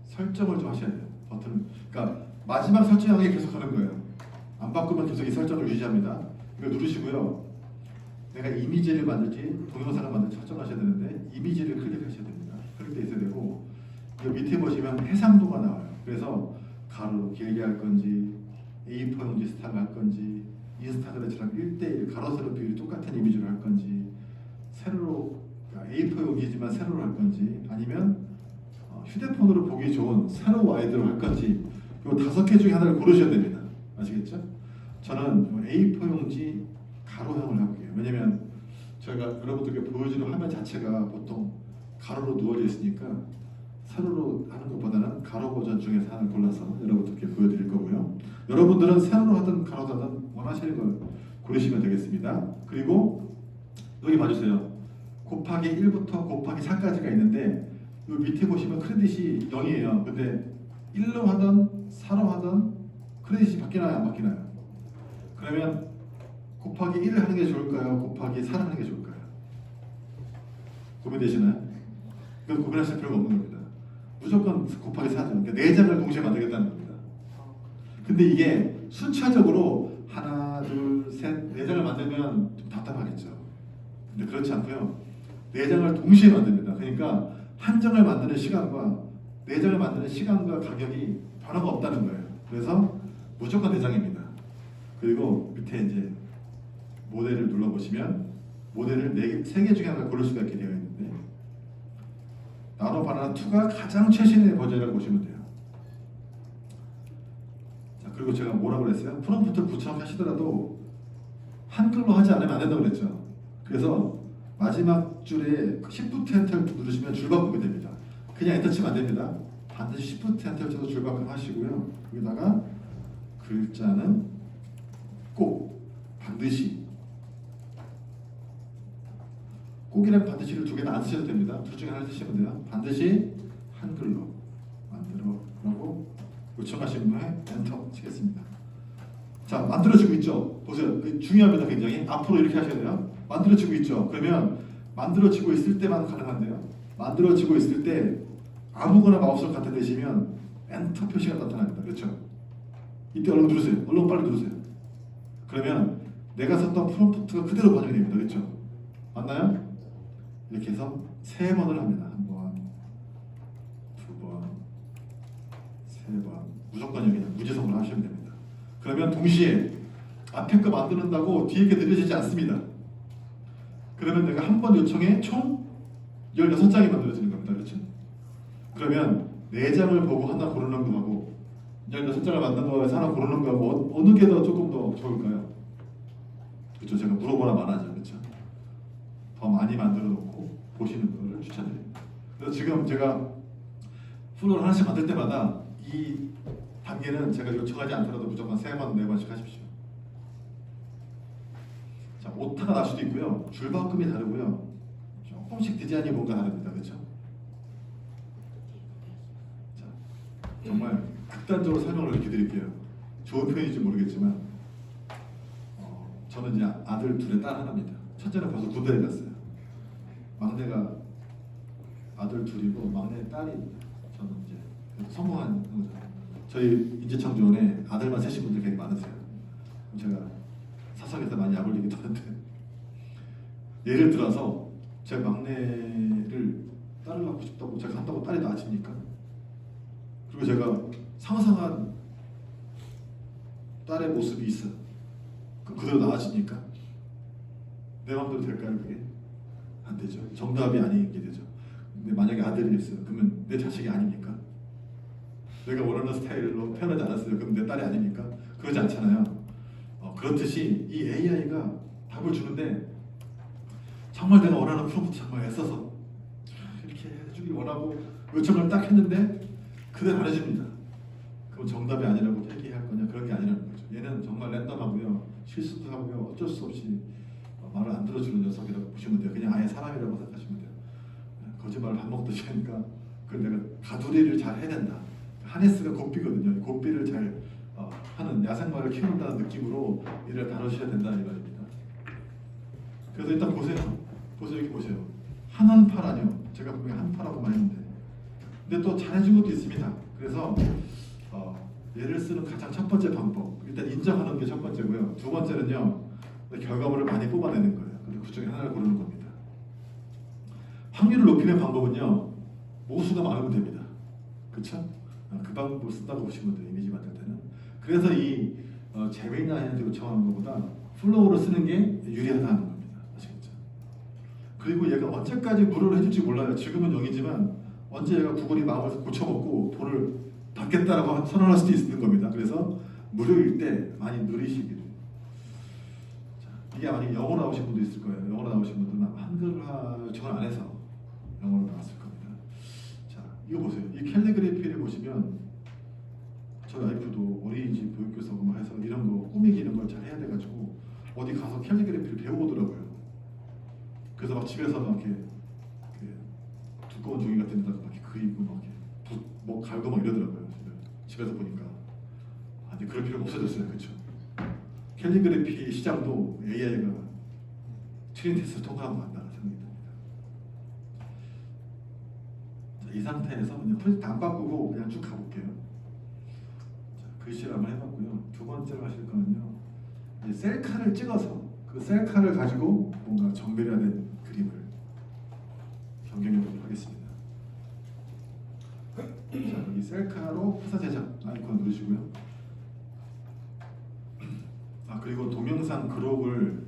설정을 좀 하셔야 돼요. 버튼. 그러니까 마지막 설정하게 계속 하는 거예요. 안 바꾸면 계속 이 설정을 유지합니다. 이거 누르시고요. 내가 이미지를 만들지 동영상을 만들지 설정하셔야 되는데 이미지를 클릭하셔야 됩니다. 클릭돼 있어야 되고 이 밑에 보시면 해상도가 나와요. 그래서 가로로 길게 할 건지 A4 용지 스타일 할 건지 인스타그램처럼 1:1 가로 세로 비율이 똑같은 이미지로 할 건지 세로로 A4 용지지만 세로로 할 건지 아니면 휴대폰으로 보기 좋은 세로 와이드로 할 건지 이 5개 중에 하나를 고르셔야 됩니다. 아시겠죠? 저는 A4 용지 가로형을 해볼게요. 왜냐면 저희가 여러분들께 보여주는 화면 자체가 보통 가로로 누워져 있으니까 세로로 하는 것보다는 가로 버전 중에서 하나를 골라서 여러분들께 보여드릴 거고요. 여러분들은 세로로 하든 가로로 하든 원하시는 걸 고르시면 되겠습니다. 그리고 여기 봐주세요. 곱하기 1부터 곱하기 4까지가 있는데 이 밑에 보시면 크레딧이 0이에요. 근데 1로 하든 4로 하든 크레딧이 바뀌나요? 안 바뀌나요? 그러면 곱하기 1을 하는 게 좋을까요? 곱하기 4를 하는 게 좋을까요? 고민되시나요? 그건 고민하실 필요가 없는 겁니다. 무조건 곱하기 4죠. 그러니까 4장을 동시에 만들겠다는 겁니다. 근데 이게 순차적으로 하나, 둘, 셋, 네 장을 만들면 좀 답답하겠죠. 근데 그렇지 않고요. 네 장을 동시에 만듭니다. 그러니까 한 장을 만드는 시간과 네 장을 만드는 시간과 가격이 변화가 없다는 거예요. 그래서 무조건 네 장입니다. 그리고 밑에 이제 모델을 눌러보시면 모델을 세 개 중에 하나를 고를 수가 있게 되어 있는데 나노 바나나 2가 가장 최신의 버전이라고 보시면 돼요. 자, 그리고 제가 뭐라고 그랬어요? 프롬프트를 부착하시더라도 한글로 하지 않으면 안 된다고 그랬죠. 그래서 마지막 줄에 Shift 엔터를 누르시면 줄바꿈이 됩니다. 그냥 엔터 치면 안 됩니다. 반드시 Shift 엔터를 쳐서 줄바꿈 하시고요. 여기다가 글자는 꼭 반드시 꼭이랑 반드시를 두 개는 안 쓰셔도 됩니다. 둘 중에 하나 쓰시면 돼요. 반드시 한글로 만들어라고 요청하신 후에 엔터 치겠습니다. 자, 만들어지고 있죠. 보세요. 중요합니다. 굉장히 앞으로 이렇게 하셔야 돼요. 만들어지고 있죠. 그러면 만들어지고 있을 때만 가능한데요. 만들어지고 있을 때 아무거나 마우스를 갖다 대시면 엔터 표시가 나타납니다. 그렇죠? 이때 얼른 누르세요. 얼른 빨리 누르세요. 그러면 내가 썼던 프롬프트가 그대로 번역이 됩니다. 그렇죠? 맞나요? 이렇게 해서 세 번을 합니다. 한 번, 두 번, 세 번. 무조건 여기 무지성으로 하시면 됩니다. 그러면 동시에 앞에 거 만드는다고 뒤에 게 느려지지 않습니다. 그러면 내가 한 번 요청에 총 16장이 만들어지는 겁니다. 그렇죠? 그러면 4장을 보고 하나 고르는 거하고 16장을 만든 거에서 하나 고르는 거하고 어느 게 더 조금 더 좋을까요? 그렇죠? 제가 물어보나 말하죠. 그렇죠? 더 많이 만들어 놓고 보시는 거를 추천드립니다. 그래서 지금 제가 플로우를 하나씩 만들 때마다 이 단계는 제가 요청하지 않더라도 무조건 3번, 4번씩 하십시오. 자, 오타가 날 수도 있고요. 줄바꿈이 다르고요. 조금씩 디자인이 뭔가 다릅니다. 그렇죠? 자, 정말 극단적으로 설명을 이렇게 드릴게요. 좋은 표현인지 모르겠지만 저는 이제 아들 둘에 딸 하나입니다. 첫째는 벌써 군대에 갔어요. 막내가 아들 둘이고 막내 딸입니다. 저는 이제 성공한 거죠. 저희 인재청주원에 아들만 세신 분들 되게 많으세요. 제가 사석에서 많이 약올리기도 하는데 예를 들어서 제 막내를 딸을 낳고 싶다고 제가 한다고 딸이 나아집니까? 그리고 제가 상상한 딸의 모습이 있어. 그럼 그대로 나아집니까? 내 마음대로 될까요? 그게? 안 되죠. 정답이 아니게 되죠. 근데 만약에 아들이었어요. 그러면 내 자식이 아닙니까? 내가 원하는 스타일로 표현하지 않았어요. 그럼 내 딸이 아닙니까? 그러지 않잖아요. 그렇듯이 이 AI가 답을 주는데 정말 내가 원하는 프롬프트 정말 애써서 이렇게 해주길 원하고 요청을 딱 했는데 그대로 안 해줍니다. 그럼 정답이 아니라고 폐기할 거냐? 그런 게 아니라는 거죠. 얘는 정말 랜덤하고요. 실수도 하고요. 어쩔 수 없이 말을 안 들어주는 녀석이라고 보시면 돼요. 그냥 아예 사람이라고 생각하시면 돼요. 거짓말을 밥 먹듯이 하니까 내가 가두리를 잘 해야 된다. 하네스가 곱비거든요. 곱비를 잘 하는 야생마를 키운다는 느낌으로 이를 다루셔야 된다 이 말입니다. 그래서 일단 보세요. 이렇게 보세요. 한한팔 아니요. 제가 분명히 한파라고만 했는데 근데 또 잘해준 것도 있습니다. 그래서 얘를 쓰는 가장 첫 번째 방법 일단 인정하는 게 첫 번째고요. 두 번째는요. 결과물을 많이 뽑아내는 거예요. 그리고 그 중에 하나를 고르는 겁니다. 확률을 높이는 방법은요. 모수가 많으면 됩니다. 그렇죠? 그 방법을 쓴다고 보시면 돼요. 이미지 만들 때는. 그래서 이 제미나이한테 요청하는 것보다 플로우를 쓰는 게 유리하다는 겁니다. 아시겠죠? 그리고 얘가 언제까지 무료로 해줄지 몰라요. 지금은 0이지만 언제 얘가 구글이 마음을 고쳐먹고 돈을 받겠다라고 선언할 수도 있는 겁니다. 그래서 무료일 때 많이 누리시기를. 이게 만약에 영어로 나오신 분도 있을 거예요. 영어로 나오신 분들은 아마 한글화 요청을 안 해서 영어로 나왔을 겁니다. 자, 이거 보세요. 이 캘리그래피를 보시면 저희 와이프도 어린이집 교육교사고 뭐 해서 이런 거 꾸미기 이런 걸 잘 해야 돼가지고 어디 가서 캘리그래피를 배워오더라고요. 그래서 막 집에서 막 이렇게 두꺼운 종이 같은 데다가 막 이렇게 그리고 막 이렇게 뭐 갈고 막 이러더라고요. 집에서 보니까. 근데 그럴 필요가 없어졌어요. 그렇죠? 캘리그래피 시장도 AI가 트레인 테스트를 통과한 것 같다는 생각이 듭니다. 자, 이 상태에서 그냥 프로젝트 안 바꾸고 그냥 쭉 가볼게요. 자, 글씨를 한번 해봤고요. 두 번째로 하실 거는요. 이제 셀카를 찍어서 그 셀카를 가지고 뭔가 정밀화된 그림을 변경해 보도록 하겠습니다. 자, 여기 셀카로 화사 제작 아이콘 누르시고요. 아, 그리고 동영상 그룹을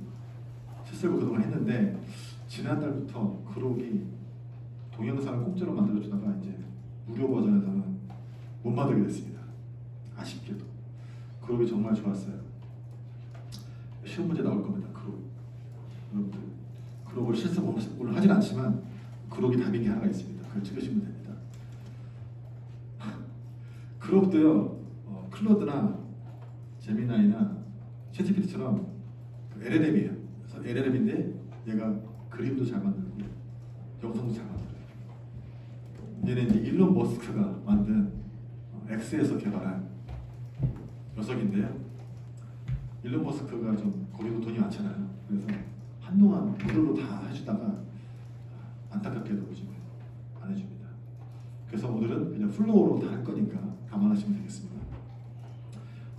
실습을 그동안 했는데 지난달부터 그룹이 동영상을 공짜로 만들어주다가 이제 무료 버전에서는 못 만들게 됐습니다. 아쉽게도 그룹이 정말 좋았어요. 시험 문제 나올 겁니다. 그룹 여러분들 그룹을 실습을 하진 않지만 그룹이 답인 게 하나가 있습니다. 그걸 찍으시면 됩니다. 그룹도요 클로드나 제미나이나 챗GPT처럼 LLM이에요. 그래서 LLM인데 얘가 그림도 잘 만들고 영상도 잘 만들어요. 얘는 이제 일론 머스크가 만든 X에서 개발한 녀석인데요. 일론 머스크가 좀 거기도 돈이 많잖아요. 그래서 한동안 무료로 다 해주다가 안타깝게도 요즘에 안 해줍니다. 그래서 오늘은 그냥 플로우로 다 할 거니까 감안하시면 되겠습니다.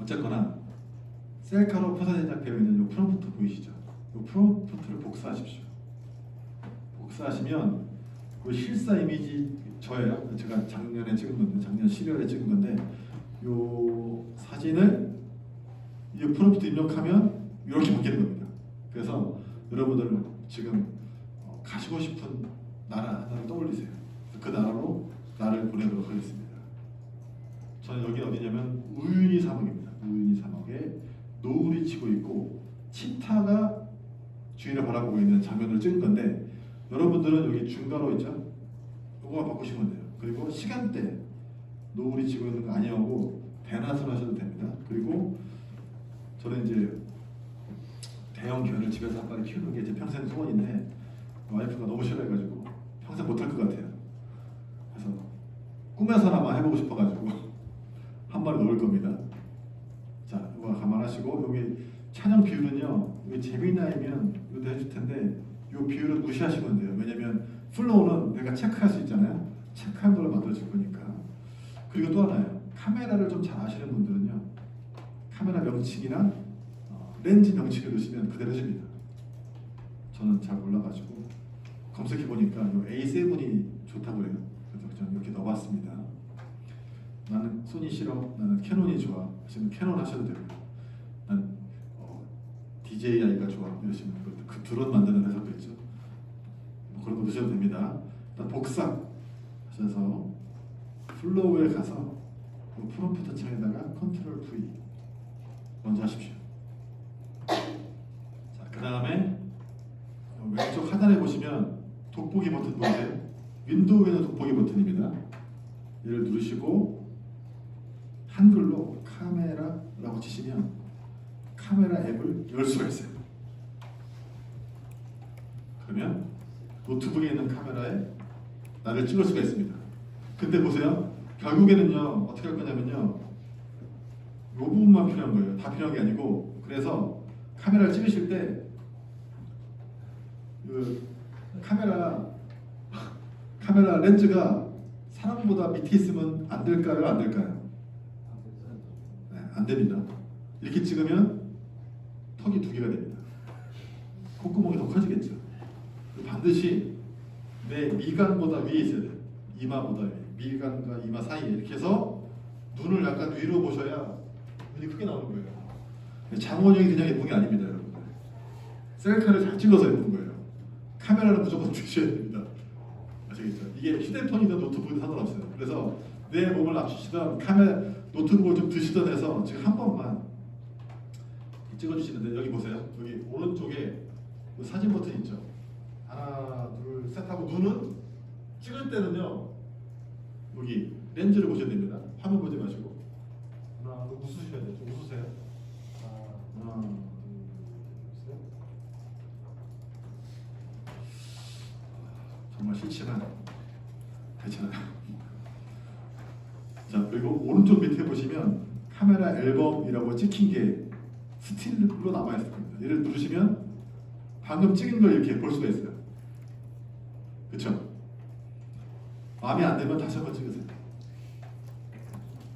어쨌거나 셀카로 포사 제작되어 있는 이 프롬프트 보이시죠? 이 프롬프트를 복사하십시오. 복사하시면 그 실사 이미지 저예요. 제가 작년에 찍은 건데, 작년 12월에 찍은 건데, 이 사진을 이 프롬프트 입력하면 이렇게 바뀌는 겁니다. 그래서 여러분들 지금 가시고 싶은 나라 하나를 떠올리세요. 그 나라로 나를 보내도록 하겠습니다. 저는 여기 어디냐면 우유니 사막입니다. 우유니 사막에 노을이 지고 있고 치타가 주인을 바라보고 있는 장면을 찍은 건데 여러분들은 여기 중괄호 있죠? 이거만 바꾸시면 돼요. 그리고 시간대 노을이 지고 있는 거 아니하고 대낮으로 하셔도 됩니다. 그리고 저는 이제 대형 견을 집에서 한 마리 키우는 게 제 평생 소원인데 와이프가 너무 싫어해가지고 평생 못할 것 같아요. 그래서 꿈에서나마 해보고 싶어가지고 한 마리 넣을 겁니다. 자, 이거 감안하시고 여기 찬양 비율은요. 여기 재미나이면 이것도 해줄 텐데 이 비율은 무시하시면 돼요. 왜냐면 플로우는 내가 체크할 수 있잖아요. 체크한 걸 만들어줄 거니까. 그리고 또 하나요. 카메라를 좀 잘 아시는 분들은요. 카메라 명칭이나 렌즈 명칭을 넣으시면 그대로 해줍니다. 저는 잘 몰라가지고 검색해 보니까 A7이 좋다고 그래요. 그래서 저는 이렇게 넣어봤습니다. 나는 소니 싫어, 나는 캐논이 좋아 하시면 캐논 하셔도 되고요. 난 DJI가 좋아 이러시면 그 드론 만드는 회사도 있죠. 뭐 그런 거 넣으셔도 됩니다. 일단 복사 하셔서 플로우에 가서 프롬프트 창에다가 컨트롤 V 먼저 하십시오. 자, 그 다음에 왼쪽 하단에 보시면 돋보기 버튼 보이세요? 윈도우에는 돋보기 버튼입니다. 얘를 누르시고 한글로 카메라라고 치시면 카메라 앱을 열 수가 있어요. 그러면 노트북에 있는 카메라에 나를 찍을 수가 있습니다. 근데 보세요. 결국에는요 어떻게 할 거냐면요 이 부분만 필요한 거예요. 다 필요한 게 아니고 그래서 카메라를 찍으실 때 그 카메라 렌즈가 사람보다 밑에 있으면 안 될까요? 안 될까요? 네, 안 됩니다. 이렇게 찍으면 턱이 2개가 됩니다. 콧구멍이 더 커지겠죠. 반드시 내 미간보다 위에 있어야 돼요. 이마보다 위에. 미간과 이마 사이에 이렇게 해서 눈을 약간 위로 보셔야 눈이 크게 나오는 거예요. 장원영이 그냥 예쁜 게 아닙니다, 여러분들. 셀카를 잘 찍어서 예쁜 거예요. 카메라는 무조건 드셔야 됩니다. 아시겠죠? 이게 휴대폰이든 노트북이든 상관없어요. 그래서 내 몸을 낮추시던 노트북을 좀 드시던 해서 지금 한 번만 찍어주시는데 여기 보세요. 여기 오른쪽에 사진 버튼 있죠. 하나, 둘, 셋 하고 눈은 찍을 때는요. 여기 렌즈를 보셔야 됩니다. 화면 보지 마시고 하나, 둘, 웃으셔야 돼요. 좀 웃으세요. 하나, 둘, 셋. 정말 싫지만 괜찮아요. 자, 그리고 오른쪽 밑에 보시면 카메라 앨범이라고 찍힌 게 스틸로 남아있을 겁니다. 얘를 누르시면 방금 찍은 걸 이렇게 볼 수가 있어요. 그렇죠? 마음에 안 들면 다시 한번 찍으세요.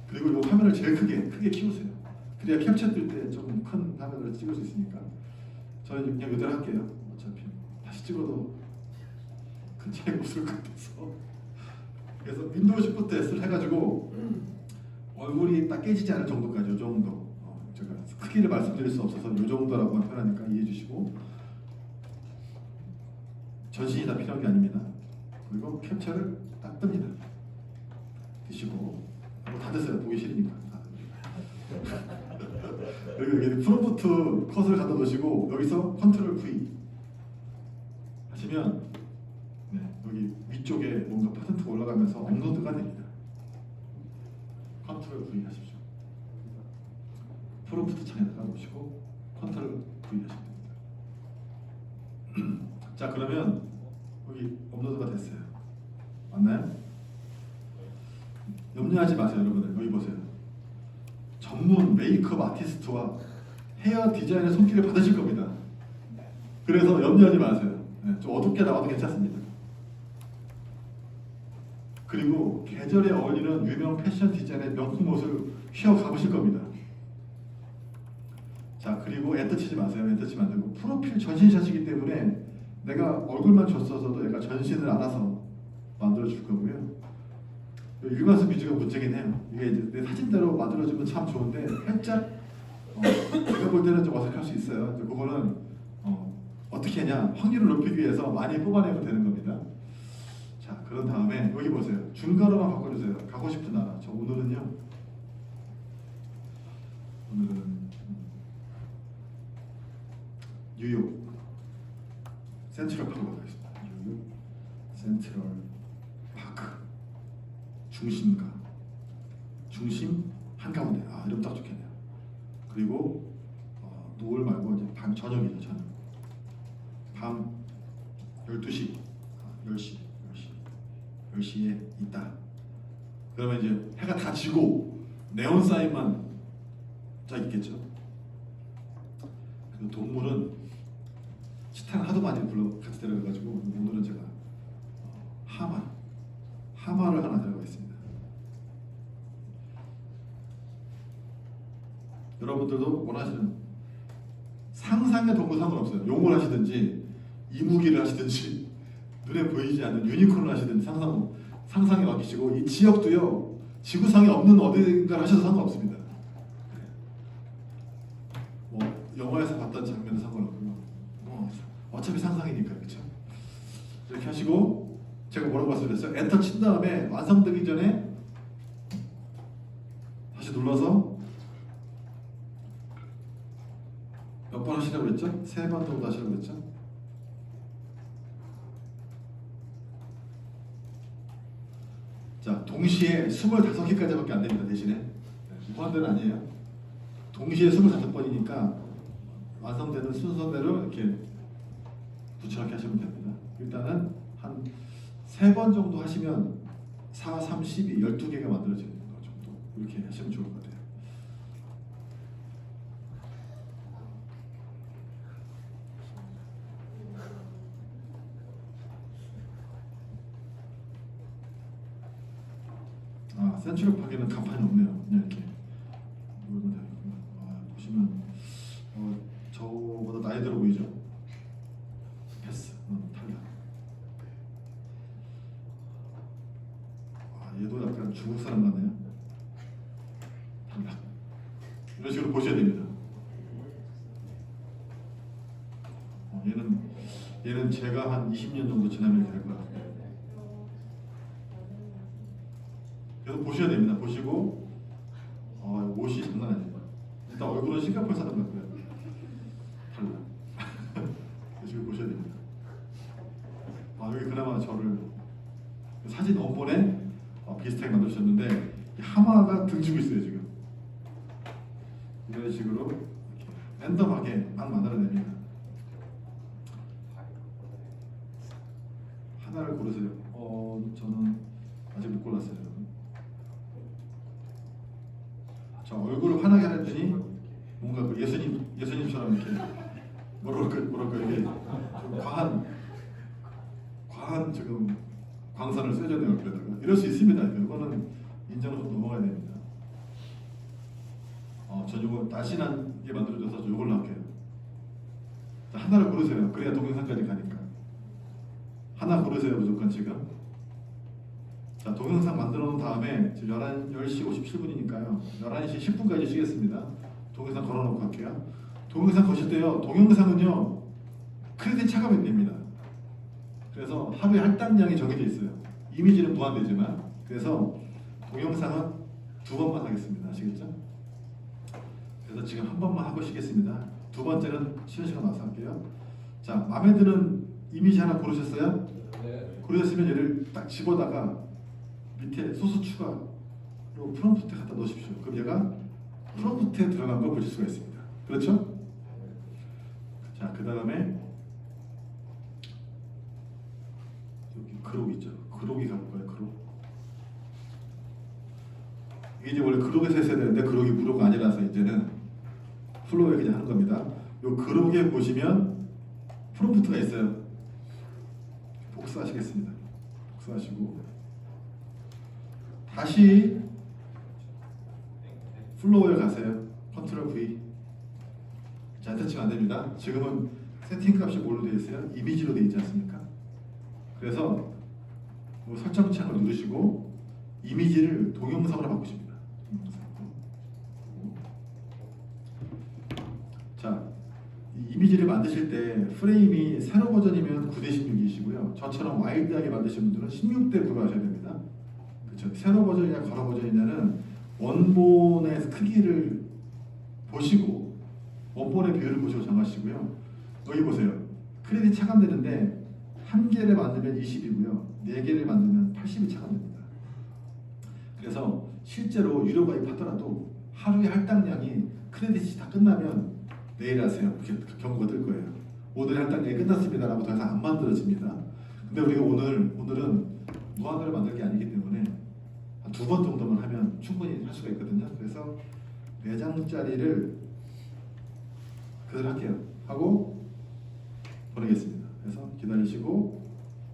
그리고 이 화면을 제일 크게 키우세요. 그래야 캡처 뜰 때 좀 큰 화면을 그대로 찍을 수 있으니까 저는 그냥 이대로 할게요. 어차피 다시 찍어도 큰 차이가 없을 것 같아서. 그래서 윈도우 시프트 S를 해가지고 얼굴이 딱 깨지지 않을 정도까지 이 정도. 제가 크기를 말씀드릴 수 없어서 이 정도라고 표현하니까 이해해 주시고, 전신이 다 필요한 게 아닙니다. 그리고 캡처를 딱 뜹니다. 드시고 다 됐어요. 보기 싫으니까. 그리고 여기 프롬프트 컷을 갖다 놓으시고 여기서 컨트롤 V 하시면 여기 위쪽에 뭔가 퍼센트가 올라가면서 업로드가 됩니다. 컨트롤 V 하십시오. 프롬프트 창에다가 놓으시고 컨트롤 V 하시면 됩니다. 자, 그러면 여기 업로드가 됐어요. 맞나요? 염려하지 마세요, 여러분들. 여기 보세요. 전문 메이크업 아티스트와 헤어 디자이너 손길을 받으실 겁니다. 그래서 염려하지 마세요. 좀 어둡게 나와도 괜찮습니다. 그리고 계절에 어울리는 유명 패션 디자이너의 명품 옷을 휘어 가보실 겁니다. 자, 그리고 엔터 치지 마세요. 엔터 치면 안 되고, 프로필 전신샷이기 때문에 내가 얼굴만 줬어도 얘가 전신을 알아서 만들어 줄 거고요. 일관성 뮤즈가 문제긴 해요. 이게 이제 내 사진대로 만들어주면 참 좋은데 살짝 내가 볼 때는 좀 어색할 수 있어요. 그거는 어떻게 하냐, 확률을 높이기 위해서 많이 뽑아내면 되는 겁니다. 자, 그런 다음에 여기 보세요. 중간으로만 바꿔주세요. 가고 싶은 나라. 저 오늘은 뉴욕 센트럴 파크로 가겠습니다. 뉴욕 센트럴 파크. 중심 한가운데. 이러면 딱 좋겠네요. 그리고 노을 말고 이제 저녁이죠. 저녁. 밤 12시, 10시에 있다. 그러면 이제 해가 다 지고 네온 사인만 쫙 있겠죠. 그리고 동물은 치타는 하도 많이 같이 데려가가지고 오늘은 제가 하마를 하나 데려가겠습니다. 여러분들도 원하시는 상상의 동물 상관없어요. 용을 하시든지 이무기를 하시든지 눈에 보이지 않는 유니콘을 하시든지 상상에 맡기시고, 이 지역도요 지구상에 없는 어딘가를 하셔도 상관없습니다. 뭐 영화에서 봤던 장면은 상관없고요. 어차피 상상이니까. 그렇죠? 이렇게 하시고, 제가 뭐라고 말씀드렸어요? 엔터 친 다음에 완성되기 전에 다시 눌러서 몇 번 하시라고 그랬죠? 3번 정도 하시라고 그랬죠? 자, 동시에 25개까지밖에 안 됩니다. 대신에 무한대는 아니에요. 동시에 25번이니까 완성되는 순서대로 이렇게 부처렇게 하시면 됩니다. 일단은 한 3번 정도 하시면 4, 3, 12, 12개가 만들어지는 거 정도 이렇게 하시면 좋을 것 같아요. 센츄럴 파크에는 간판이 없네요. 그냥 이렇게 누르면 되겠구나. 보시면 저보다 나이 들어 보이죠? 패스. 탈락. 얘도 약간 중국 사람 같네요. 탈락. 이런 식으로 보셔야 됩니다. 얘는 제가 한 20년 정도 지나면 이렇게 될 것 같아요. 그래서 보셔야 됩니다. 보시고 옷이 장난 아니에요. 일단 얼굴은 싱가포르 사람 같고요. 달라. 지금 보셔야 됩니다. 여기 그나마 저를 사진 원본에 비슷하게 만드셨는데 하마가 등지고 있어요 지금. 이런 식으로 이렇게 랜덤하게 막 만들어냅니다. 하나를 고르세요. 저는 아직 못 골랐어요. 저 얼굴을 환하게 하더니 뭔가 그 예수님처럼 이렇게 뭐랄까 이게 좀 과한 지금 광선을 쐬잖아요 얼굴에다가. 이럴 수 있습니다. 이거는 인정을 좀 넘어가야 됩니다. 전 이거 날씬하게 만들어줘서 이걸로 할게요. 자, 하나를 고르세요. 그래야 동영상까지 가니까. 하나 고르세요. 무조건 지금. 자, 동영상 만들어 놓은 다음에 지금 10시 57분이니까요. 11시 10분까지 쉬겠습니다. 동영상 걸어놓고 갈게요. 동영상 거실 때요. 동영상은요. 크레딧 차감이 됩니다. 그래서 하루에 할당량이 정해져 있어요. 이미지는 무한되지만. 그래서 동영상은 2번만 하겠습니다. 아시겠죠? 그래서 지금 한 번만 하고 쉬겠습니다. 두 번째는 쉬는 시간 와서 할게요. 자, 마음에 드는 이미지 하나 고르셨어요? 네. 고르셨으면 얘를 딱 집어다가 밑에 소스 추가로 프롬프트에 갖다 넣으십시오. 그럼 얘가 프롬프트에 들어간 걸 보실 수가 있습니다. 그렇죠? 자, 그 다음에 여기 그록 있죠. 그록이 가볼까요? 그록. 이게 이제 원래 그록에서 했어야 되는데 그록이 무료가 아니라서 이제는 플로우에 그냥 하는 겁니다. 요 그록에 보시면 프롬프트가 있어요. 복사하시겠습니다. 복사하시고 다시 플로우에 가세요. 컨트롤 V. 자, 터치가 안 됩니다. 지금은 세팅 값이 뭘로 되어 있어요? 이미지로 되어 있지 않습니까? 그래서 뭐 설정 창을 누르시고 이미지를 동영상으로 바꾸십니다. 동영상으로. 자, 이 이미지를 만드실 때 프레임이 세로 버전이면 9:16이시고요. 저처럼 와일드하게 만드시는 분들은 16:9로 하셔야 됩니다. 그렇죠? 세로 버전이냐 걸어 버전이냐는 원본의 크기를 보시고 원본의 비율을 보시고 정하시고요. 여기 보세요. 크레딧 차감되는데 한 개를 만들면 20이고요. 네 개를 만들면 80이 차감됩니다. 그래서 실제로 유료 가입하더라도 하루에 할당량이 크레딧이 다 끝나면 내일 하세요. 이렇게 경고가 뜰 거예요. 오늘 할당량이 끝났습니다라고 더 이상 안 만들어집니다. 근데 우리가 오늘은 무한으로 만들 게 아니기 때문에 한 2번 정도만 하면 충분히 할 수가 있거든요. 그래서 4장짜리를 그대로 할게요. 하고 보내겠습니다. 그래서 기다리시고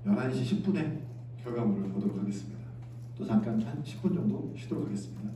11시 10분에 결과물을 보도록 하겠습니다. 또 잠깐 한 10분 정도 쉬도록 하겠습니다.